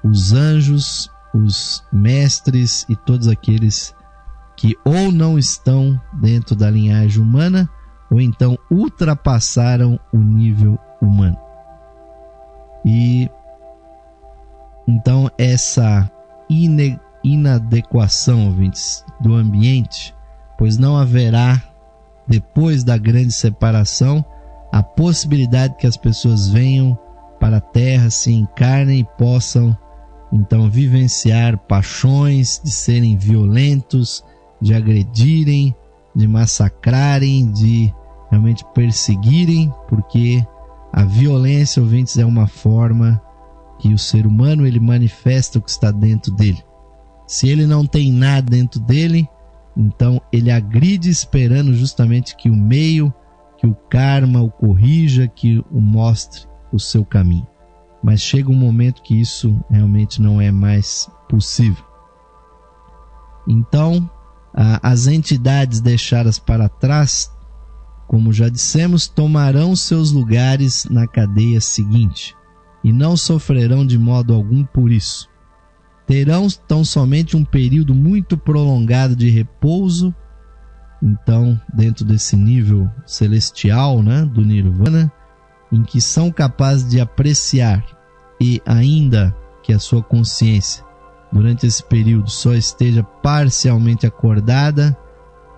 os anjos, os mestres e todos aqueles que ou não estão dentro da linhagem humana ou então ultrapassaram o nível humano. E então essa inadequação, ouvintes, do ambiente, pois não haverá, depois da grande separação, a possibilidade que as pessoas venham para a Terra, se encarnem e possam então vivenciar paixões, de serem violentos, de agredirem, de massacrarem, de realmente perseguirem, porque a violência, ouvintes, é uma forma que o ser humano ele manifesta o que está dentro dele. Se ele não tem nada dentro dele, então ele agride esperando justamente que o meio, que o karma o corrija, que o mostre o seu caminho. Mas chega um momento que isso realmente não é mais possível. Então, as entidades deixadas para trás, como já dissemos, tomarão seus lugares na cadeia seguinte e não sofrerão de modo algum por isso. Terão tão somente um período muito prolongado de repouso, então, dentro desse nível celestial, né, do Nirvana, em que são capazes de apreciar, e ainda que a sua consciência durante esse período só esteja parcialmente acordada,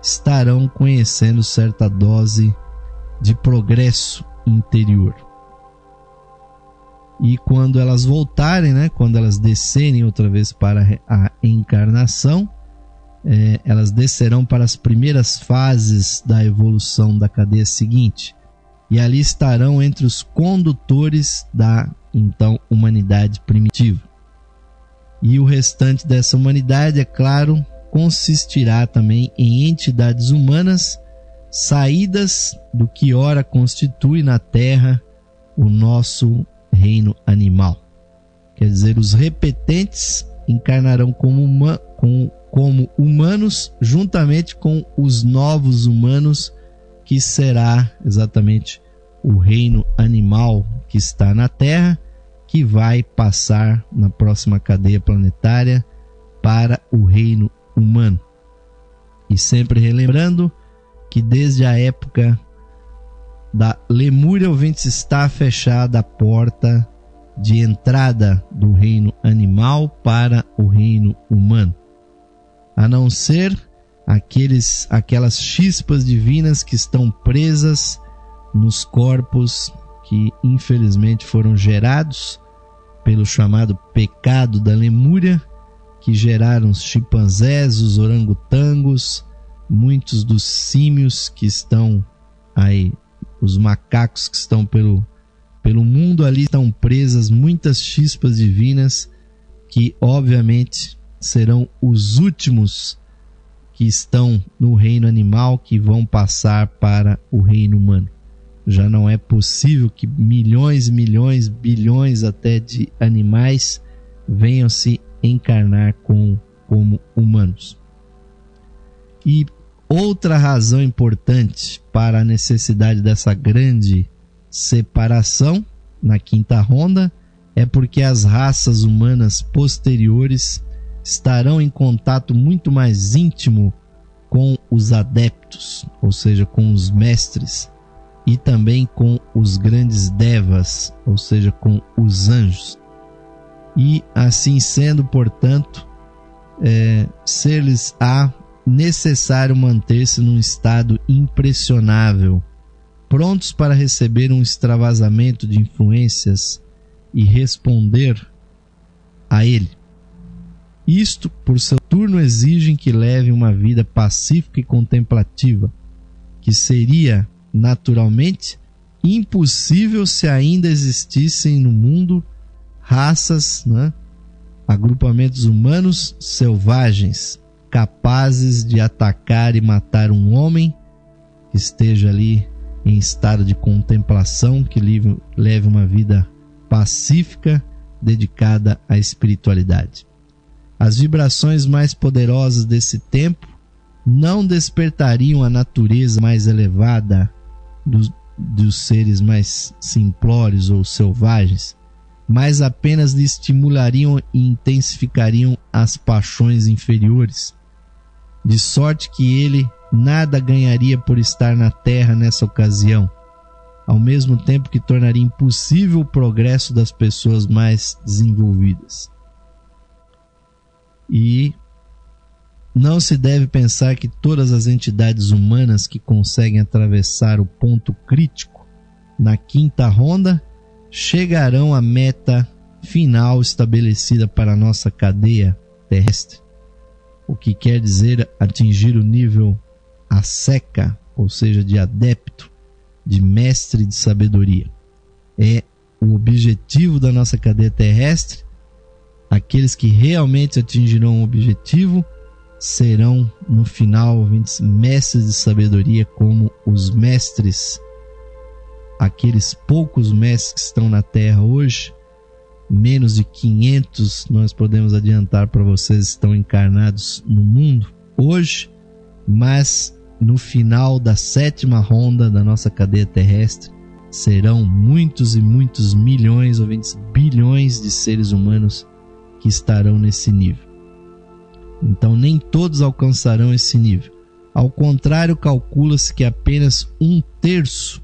estarão conhecendo certa dose de progresso interior. E quando elas voltarem, né, quando elas descerem outra vez para a encarnação, elas descerão para as primeiras fases da evolução da cadeia seguinte, e ali estarão entre os condutores da então humanidade primitiva. E o restante dessa humanidade, é claro, consistirá também em entidades humanas saídas do que ora constitui na Terra o nosso reino animal. Quer dizer, os repetentes encarnarão como humanos juntamente com os novos humanos, que será exatamente o reino animal que está na Terra, que vai passar na próxima cadeia planetária para o reino humano. E sempre relembrando que desde a época da Lemúria, ouvintes, está fechada a porta de entrada do reino animal para o reino humano, a não ser aquelas chispas divinas que estão presas nos corpos que infelizmente foram gerados pelo chamado pecado da lemúria, que geraram os chimpanzés, os orangotangos, muitos dos símios que estão aí, os macacos que estão pelo mundo, ali estão presas muitas chispas divinas que obviamente serão os últimos que estão no reino animal, que vão passar para o reino humano. Já não é possível que milhões, milhões, bilhões até de animais venham se encarnar como humanos. E outra razão importante para a necessidade dessa grande separação na quinta ronda é porque as raças humanas posteriores estarão em contato muito mais íntimo com os adeptos, ou seja, com os mestres, e também com os grandes devas, ou seja, com os anjos. E assim sendo, portanto, ser-lhes-á necessário manter-se num estado impressionável, prontos para receber um extravasamento de influências e responder a ele. Isto, por seu turno, exigem que levem uma vida pacífica e contemplativa, que seria, naturalmente, impossível se ainda existissem no mundo raças, agrupamentos humanos selvagens, capazes de atacar e matar um homem que esteja ali em estado de contemplação, que leve uma vida pacífica, dedicada à espiritualidade. As vibrações mais poderosas desse tempo não despertariam a natureza mais elevada dos seres mais simplórios ou selvagens, mas apenas lhe estimulariam e intensificariam as paixões inferiores, de sorte que ele nada ganharia por estar na Terra nessa ocasião, ao mesmo tempo que tornaria impossível o progresso das pessoas mais desenvolvidas. E não se deve pensar que todas as entidades humanas que conseguem atravessar o ponto crítico na quinta ronda chegarão à meta final estabelecida para a nossa cadeia terrestre, o que quer dizer atingir o nível asceca, ou seja, de adepto, de mestre de sabedoria. É o objetivo da nossa cadeia terrestre. Aqueles que realmente atingirão o objetivo serão, no final, mestres de sabedoria, como os mestres, aqueles poucos mestres que estão na Terra hoje, menos de 500, nós podemos adiantar para vocês, estão encarnados no mundo hoje, mas no final da sétima ronda da nossa cadeia terrestre, serão muitos e muitos milhões, ou bilhões de seres humanos que estarão nesse nível. Então nem todos alcançarão esse nível. Ao contrário, calcula-se que apenas 1/3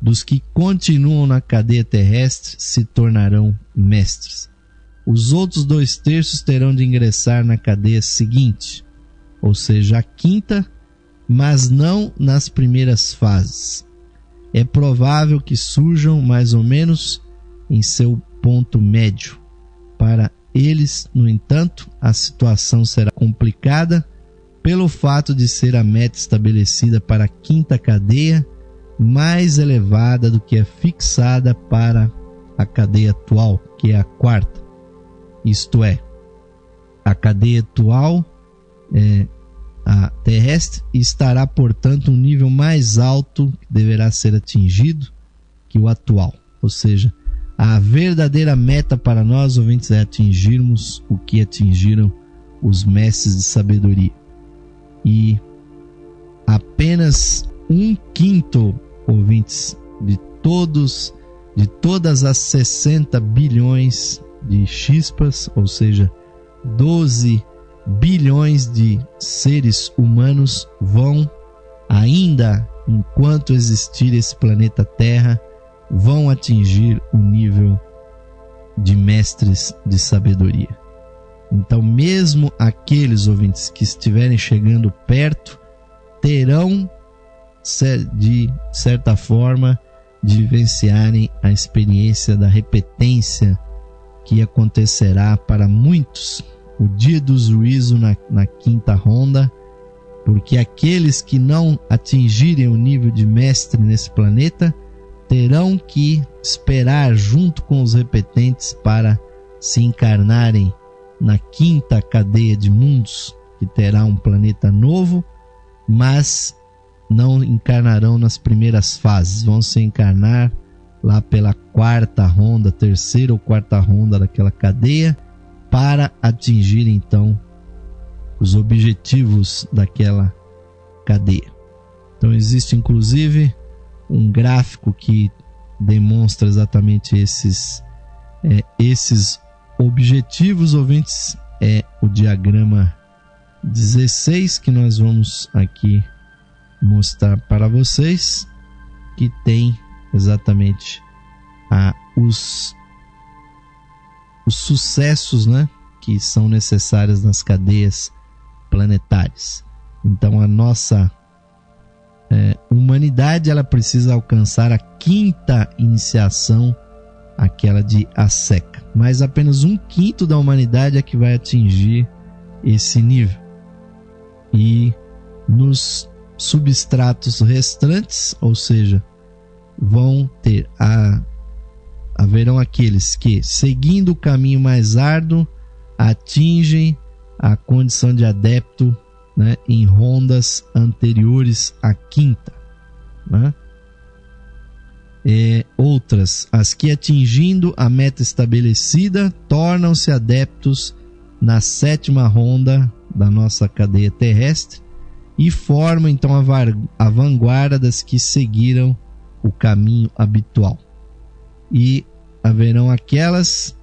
dos que continuam na cadeia terrestre se tornarão mestres. Os outros 2/3 terão de ingressar na cadeia seguinte, ou seja, a quinta, mas não nas primeiras fases. É provável que surjam mais ou menos em seu ponto médio. Para eles, no entanto, a situação será complicada pelo fato de ser a meta estabelecida para a quinta cadeia mais elevada do que é fixada para a cadeia atual, que é a quarta. Isto é, a cadeia atual, a terrestre, estará, portanto, um nível mais alto que deverá ser atingido que o atual. Ou seja, a verdadeira meta para nós, ouvintes, é atingirmos o que atingiram os mestres de sabedoria. E apenas 1/5, ouvintes, de todas as 60 bilhões de chispas, ou seja, 12 bilhões de seres humanos vão, ainda enquanto existir esse planeta Terra, vão atingir o nível de mestres de sabedoria. Então, mesmo aqueles ouvintes que estiverem chegando perto terão de certa forma, de vivenciarem a experiência da repetência que acontecerá para muitos, o dia do juízo na quinta ronda, porque aqueles que não atingirem o nível de mestre nesse planeta terão que esperar junto com os repetentes para se encarnarem na quinta cadeia de mundos, que terá um planeta novo, mas não encarnarão nas primeiras fases, vão se encarnar lá pela quarta ronda, terceira ou quarta ronda daquela cadeia, para atingir então os objetivos daquela cadeia. Então existe inclusive um gráfico que demonstra exatamente esses objetivos, ouvintes. É o diagrama 16 que nós vamos aqui mostrar para vocês, que tem exatamente os sucessos, né, que são necessários nas cadeias planetárias. Então a nossa humanidade, ela precisa alcançar a quinta iniciação, aquela de Aseca, mas apenas 1/5 da humanidade é que vai atingir esse nível. E nos substratos restantes, ou seja, haverão aqueles que, seguindo o caminho mais árduo, atingem a condição de adepto, né, em rondas anteriores à quinta, né? Outras, as que, atingindo a meta estabelecida, tornam-se adeptos na 7ª ronda da nossa cadeia terrestre e formam então a vanguarda das que seguiram o caminho habitual. E haverão aquelas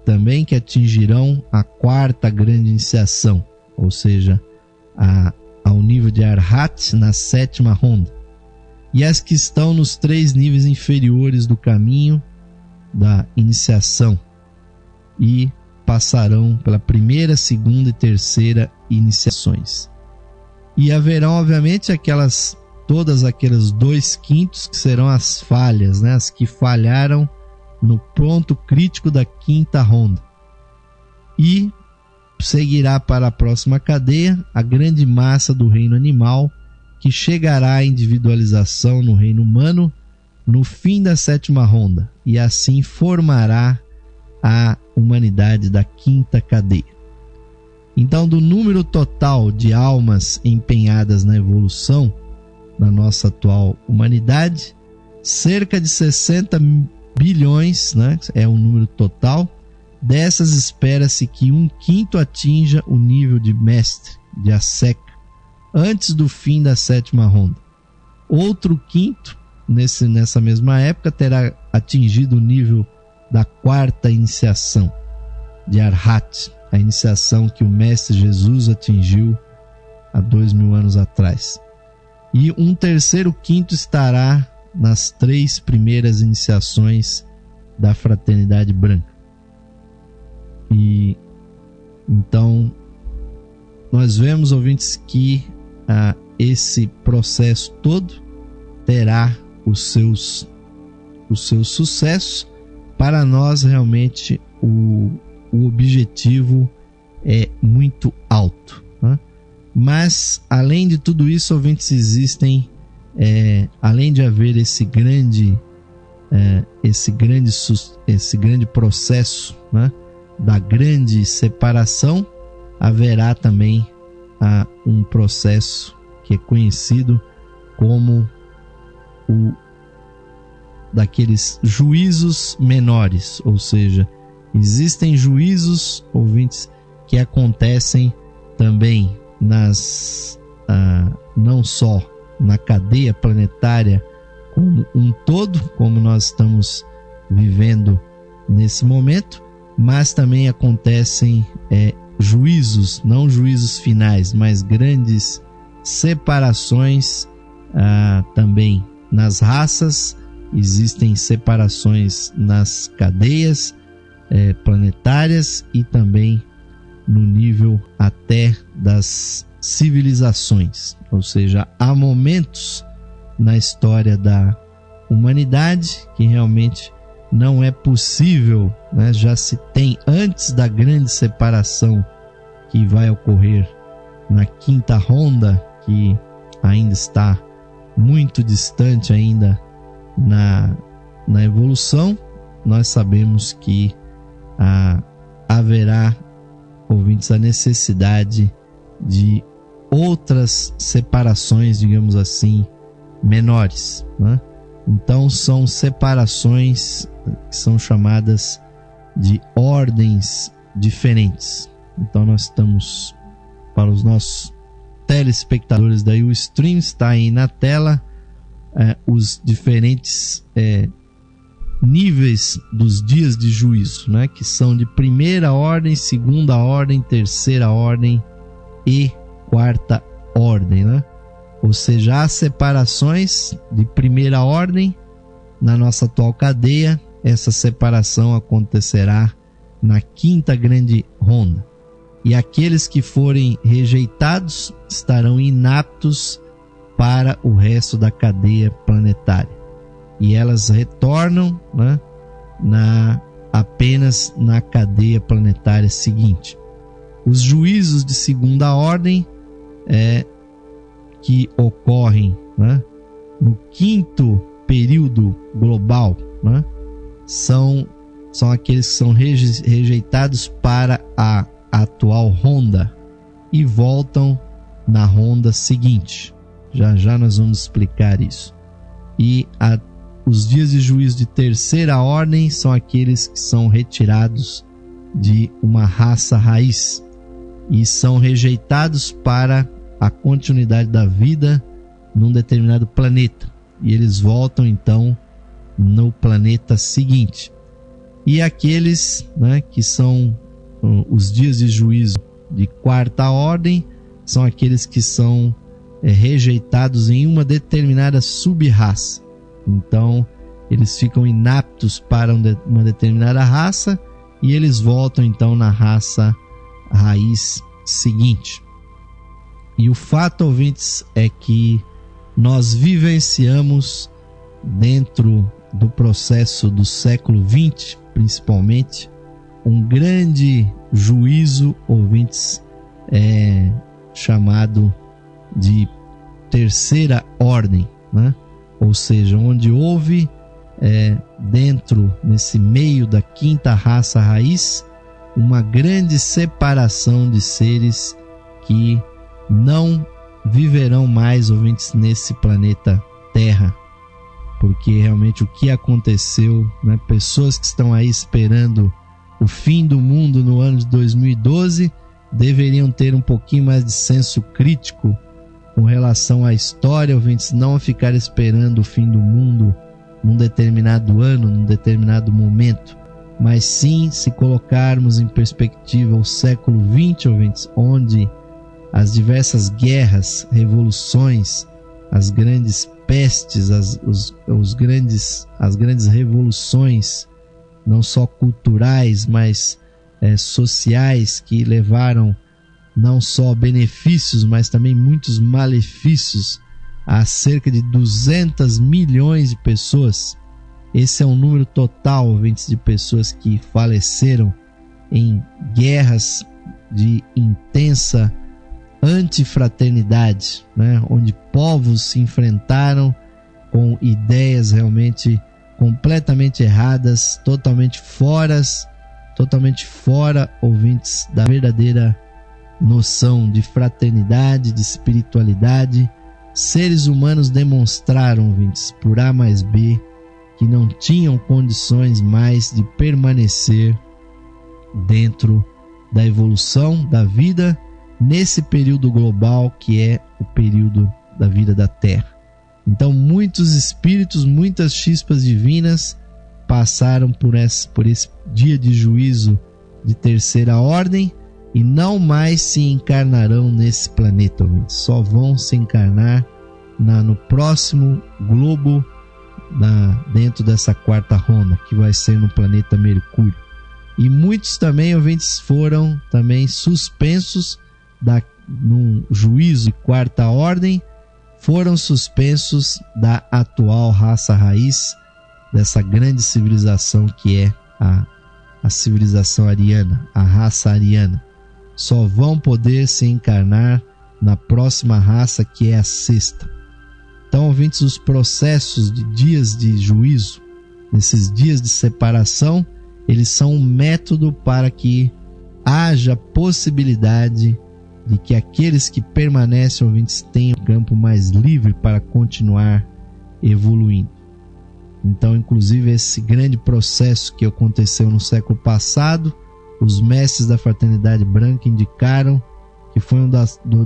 também que atingirão a 4ª grande iniciação, ou seja, ao nível de Arhat na 7ª ronda. E as que estão nos 3 níveis inferiores do caminho da iniciação e passarão pela 1ª, 2ª e 3ª iniciações. E haverão, obviamente, todas aquelas 2/5 que serão as falhas, né? As que falharam no ponto crítico da 5ª ronda. E seguirá para a próxima cadeia a grande massa do reino animal, que chegará à individualização no reino humano no fim da 7ª ronda, e assim formará a humanidade da 5ª cadeia. Então, do número total de almas empenhadas na evolução da nossa atual humanidade, cerca de 60 bilhões, né, é o número total. Dessas, espera-se que 1/5 atinja o nível de mestre, de Aseca, antes do fim da 7ª ronda. Outro 5 nessa mesma época terá atingido o nível da 4ª iniciação, de Arhat, a iniciação que o Mestre Jesus atingiu há 2000 anos atrás. E um terceiro 5 estará nas 3 primeiras iniciações da Fraternidade Branca. E então nós vemos, ouvintes, que esse processo todo terá os seus sucessos. Para nós, realmente, o objetivo é muito alto, né? Mas, além de tudo isso, ouvintes, existem, além de haver esse grande processo, né, da grande separação, haverá também um processo que é conhecido como daqueles juízos menores, ou seja, existem juízos, ouvintes, que acontecem também não só na cadeia planetária como um todo, como nós estamos vivendo nesse momento, mas também acontecem juízos, não juízos finais, mas grandes separações também nas raças. Existem separações nas cadeias planetárias e também no nível até das civilizações. Ou seja, há momentos na história da humanidade, que realmente não é possível, né? Já se tem antes da grande separação que vai ocorrer na quinta ronda, que ainda está muito distante ainda na evolução. Nós sabemos que haverá, ouvintes, a necessidade de outras separações, digamos assim, menores, né? Então são separações que são chamadas de ordens diferentes. Então nós estamos, para os nossos telespectadores daí, o stream está aí na tela, os diferentes níveis dos dias de juízo, né? Que são de primeira ordem, segunda ordem, terceira ordem e quarta ordem, né? Ou seja, há separações de primeira ordem na nossa atual cadeia. Essa separação acontecerá na quinta grande ronda. E aqueles que forem rejeitados estarão inaptos para o resto da cadeia planetária. E elas retornam, né, apenas na cadeia planetária seguinte. Os juízos de segunda ordem que ocorrem, né, no quinto período global, né, são aqueles que são rejeitados para a atual ronda e voltam na ronda seguinte. Já nós vamos explicar isso. E os dias de juízo de terceira ordem são aqueles que são retirados de uma raça raiz e são rejeitados para a continuidade da vida num determinado planeta, e eles voltam então no planeta seguinte. E aqueles, né, que são os dias de juízo de quarta ordem são aqueles que são rejeitados em uma determinada sub-raça. Então eles ficam inaptos para uma determinada raça e eles voltam então na raça raiz seguinte. E o fato, ouvintes, é que nós vivenciamos dentro do processo do século XX, principalmente, um grande juízo, ouvintes, chamado de terceira ordem, né? Ou seja, onde houve nesse meio da quinta raça raiz, uma grande separação de seres que não viverão mais, ouvintes, nesse planeta Terra, porque realmente o que aconteceu, né? Pessoas que estão aí esperando o fim do mundo no ano de 2012 deveriam ter um pouquinho mais de senso crítico com relação à história, ouvintes, não ficar esperando o fim do mundo num determinado ano, num determinado momento, mas sim se colocarmos em perspectiva o século XX, ouvintes, onde as diversas guerras, revoluções, as grandes pestes, as grandes revoluções, não só culturais, mas sociais, que levaram não só benefícios, mas também muitos malefícios a cerca de 200 milhões de pessoas. Esse é um número total, ouvintes, de pessoas que faleceram em guerras de intensa antifraternidade, né? Onde povos se enfrentaram com ideias realmente completamente erradas, totalmente fora, ouvintes, da verdadeira noção de fraternidade, de espiritualidade. Seres humanos demonstraram, ouvintes, por A mais B, que não tinham condições mais de permanecer dentro da evolução da vida nesse período global que é o período da vida da Terra. Então muitos espíritos, muitas chispas divinas passaram por esse dia de juízo de terceira ordem e não mais se encarnarão nesse planeta, ouvintes. Só vão se encarnar no próximo globo, dentro dessa quarta ronda, que vai ser no planeta Mercúrio. E muitos também, ouvintes, foram também suspensos num juízo de quarta ordem, foram suspensos da atual raça raiz dessa grande civilização que é a civilização ariana, a raça ariana. Só vão poder se encarnar na próxima raça, que é a sexta. Então, ouvintes, os processos de dias de juízo, nesses dias de separação, eles são um método para que haja possibilidade de que aqueles que permanecem, ouvintes, tenham um campo mais livre para continuar evoluindo. Então, inclusive, esse grande processo que aconteceu no século passado, os mestres da Fraternidade Branca indicaram que foi uma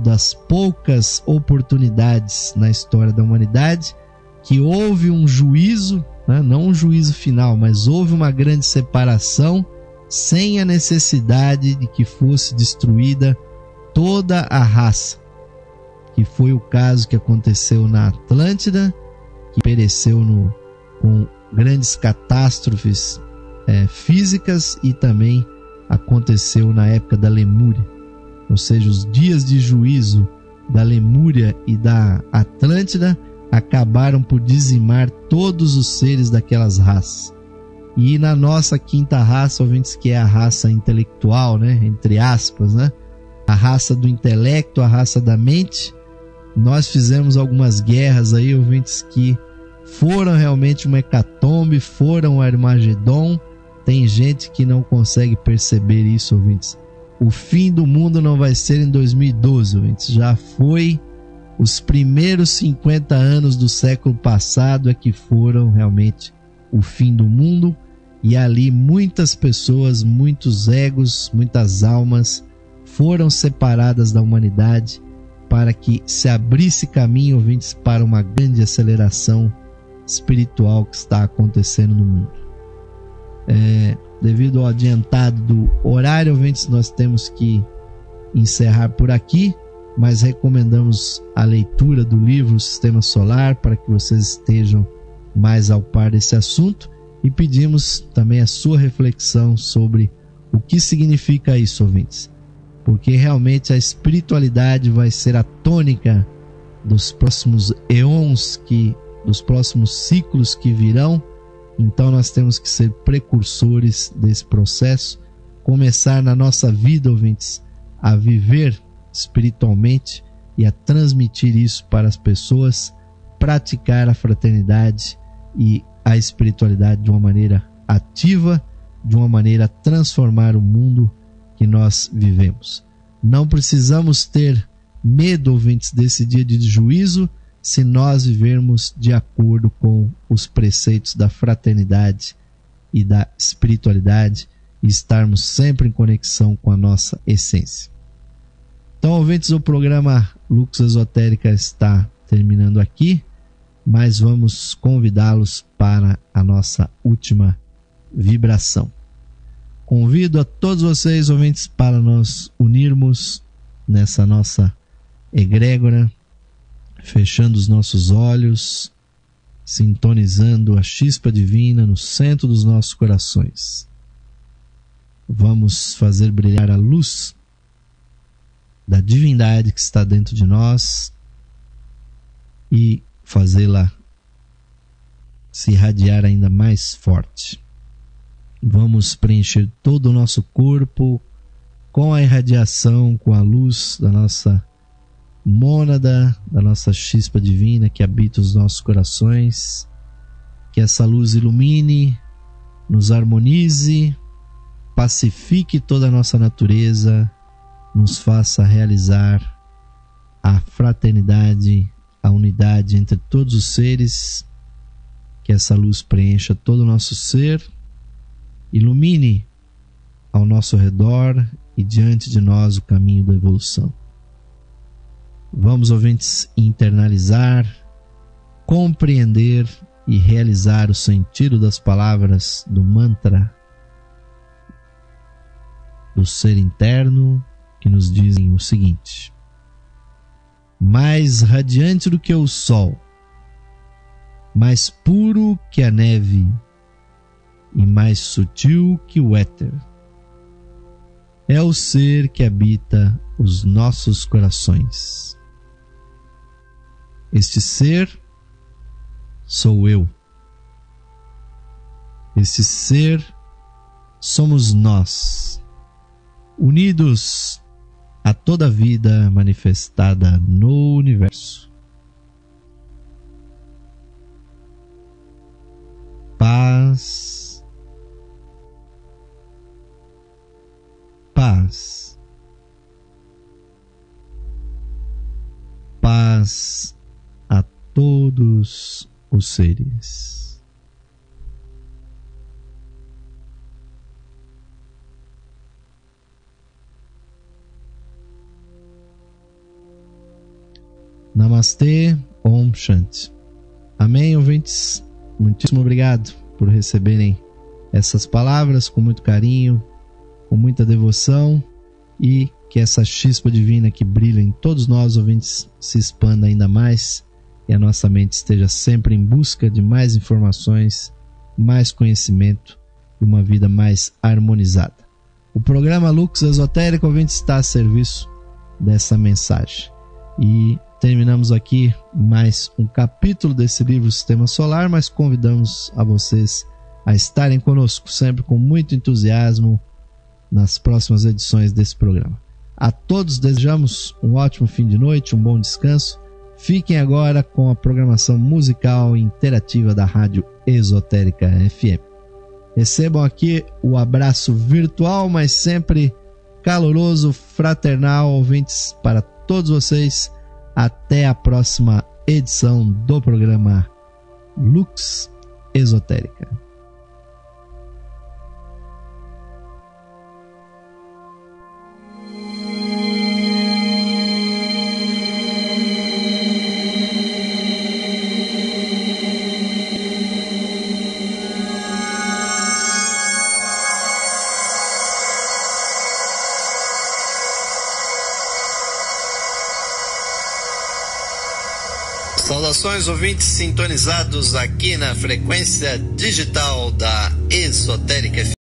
das poucas oportunidades na história da humanidade que houve um juízo, né? Não um juízo final, mas houve uma grande separação sem a necessidade de que fosse destruída toda a raça, que foi o caso que aconteceu na Atlântida, que pereceu com grandes catástrofes físicas, e também aconteceu na época da Lemúria. Ou seja, os dias de juízo da Lemúria e da Atlântida acabaram por dizimar todos os seres daquelas raças. E na nossa quinta raça, ouvintes, que é a raça intelectual, né? Entre aspas, né? A raça do intelecto, a raça da mente, nós fizemos algumas guerras aí, ouvintes, que foram realmente uma hecatombe, foram um Armagedon. Tem gente que não consegue perceber isso, ouvintes. O fim do mundo não vai ser em 2012, ouvintes. Já foi os primeiros 50 anos do século passado é que foram realmente o fim do mundo. E ali muitas pessoas, muitos egos, muitas almas foram separadas da humanidade para que se abrisse caminho, ouvintes, para uma grande aceleração espiritual que está acontecendo no mundo. Devido ao adiantado do horário, ouvintes, nós temos que encerrar por aqui, mas recomendamos a leitura do livro Sistema Solar para que vocês estejam mais ao par desse assunto, e pedimos também a sua reflexão sobre o que significa isso, ouvintes, porque realmente a espiritualidade vai ser a tônica dos próximos eons, dos próximos ciclos que virão. Então nós temos que ser precursores desse processo, começar na nossa vida, ouvintes, a viver espiritualmente e a transmitir isso para as pessoas, praticar a fraternidade e a espiritualidade de uma maneira ativa, de uma maneira a transformar o mundo que nós vivemos. Não precisamos ter medo, ouvintes, desse dia de juízo, se nós vivermos de acordo com os preceitos da fraternidade e da espiritualidade e estarmos sempre em conexão com a nossa essência. Então, ouvintes, o programa Lux Esotérica está terminando aqui, mas vamos convidá-los para a nossa última vibração. Convido a todos vocês, ouvintes, para nós unirmos nessa nossa egrégora, fechando os nossos olhos, sintonizando a chispa divina no centro dos nossos corações. Vamos fazer brilhar a luz da divindade que está dentro de nós e fazê-la se irradiar ainda mais forte. Vamos preencher todo o nosso corpo com a irradiação, com a luz da nossa mônada, da nossa chispa divina que habita os nossos corações. Que essa luz ilumine, nos harmonize, pacifique toda a nossa natureza, nos faça realizar a fraternidade, a unidade entre todos os seres. Que essa luz preencha todo o nosso ser, ilumine ao nosso redor e diante de nós o caminho da evolução. Vamos, ouvintes, internalizar, compreender e realizar o sentido das palavras do mantra do ser interno, que nos dizem o seguinte: mais radiante do que o sol, mais puro que a neve e mais sutil que o éter, é o ser que habita os nossos corações. Este ser sou eu. Este ser somos nós, unidos a toda a vida manifestada no universo. Paz, paz, paz a todos os seres. Namastê, Om Shanti. Amém, ouvintes? Muitíssimo obrigado por receberem essas palavras com muito carinho, com muita devoção, e que essa chispa divina que brilha em todos nós, ouvintes, se expanda ainda mais e a nossa mente esteja sempre em busca de mais informações, mais conhecimento e uma vida mais harmonizada. O programa Lux Esotérico, ouvintes, está a serviço dessa mensagem. E terminamos aqui mais um capítulo desse livro Sistema Solar, mas convidamos a vocês a estarem conosco sempre com muito entusiasmo nas próximas edições desse programa. A todos desejamos um ótimo fim de noite, um bom descanso. Fiquem agora com a programação musical e interativa da Rádio Esotérica FM. Recebam aqui o abraço virtual, mas sempre caloroso, fraternal, ouvintes, para todos vocês. Até a próxima edição do programa Lux Esotérica. Saudações, ouvintes sintonizados aqui na frequência digital da Esotérica FM.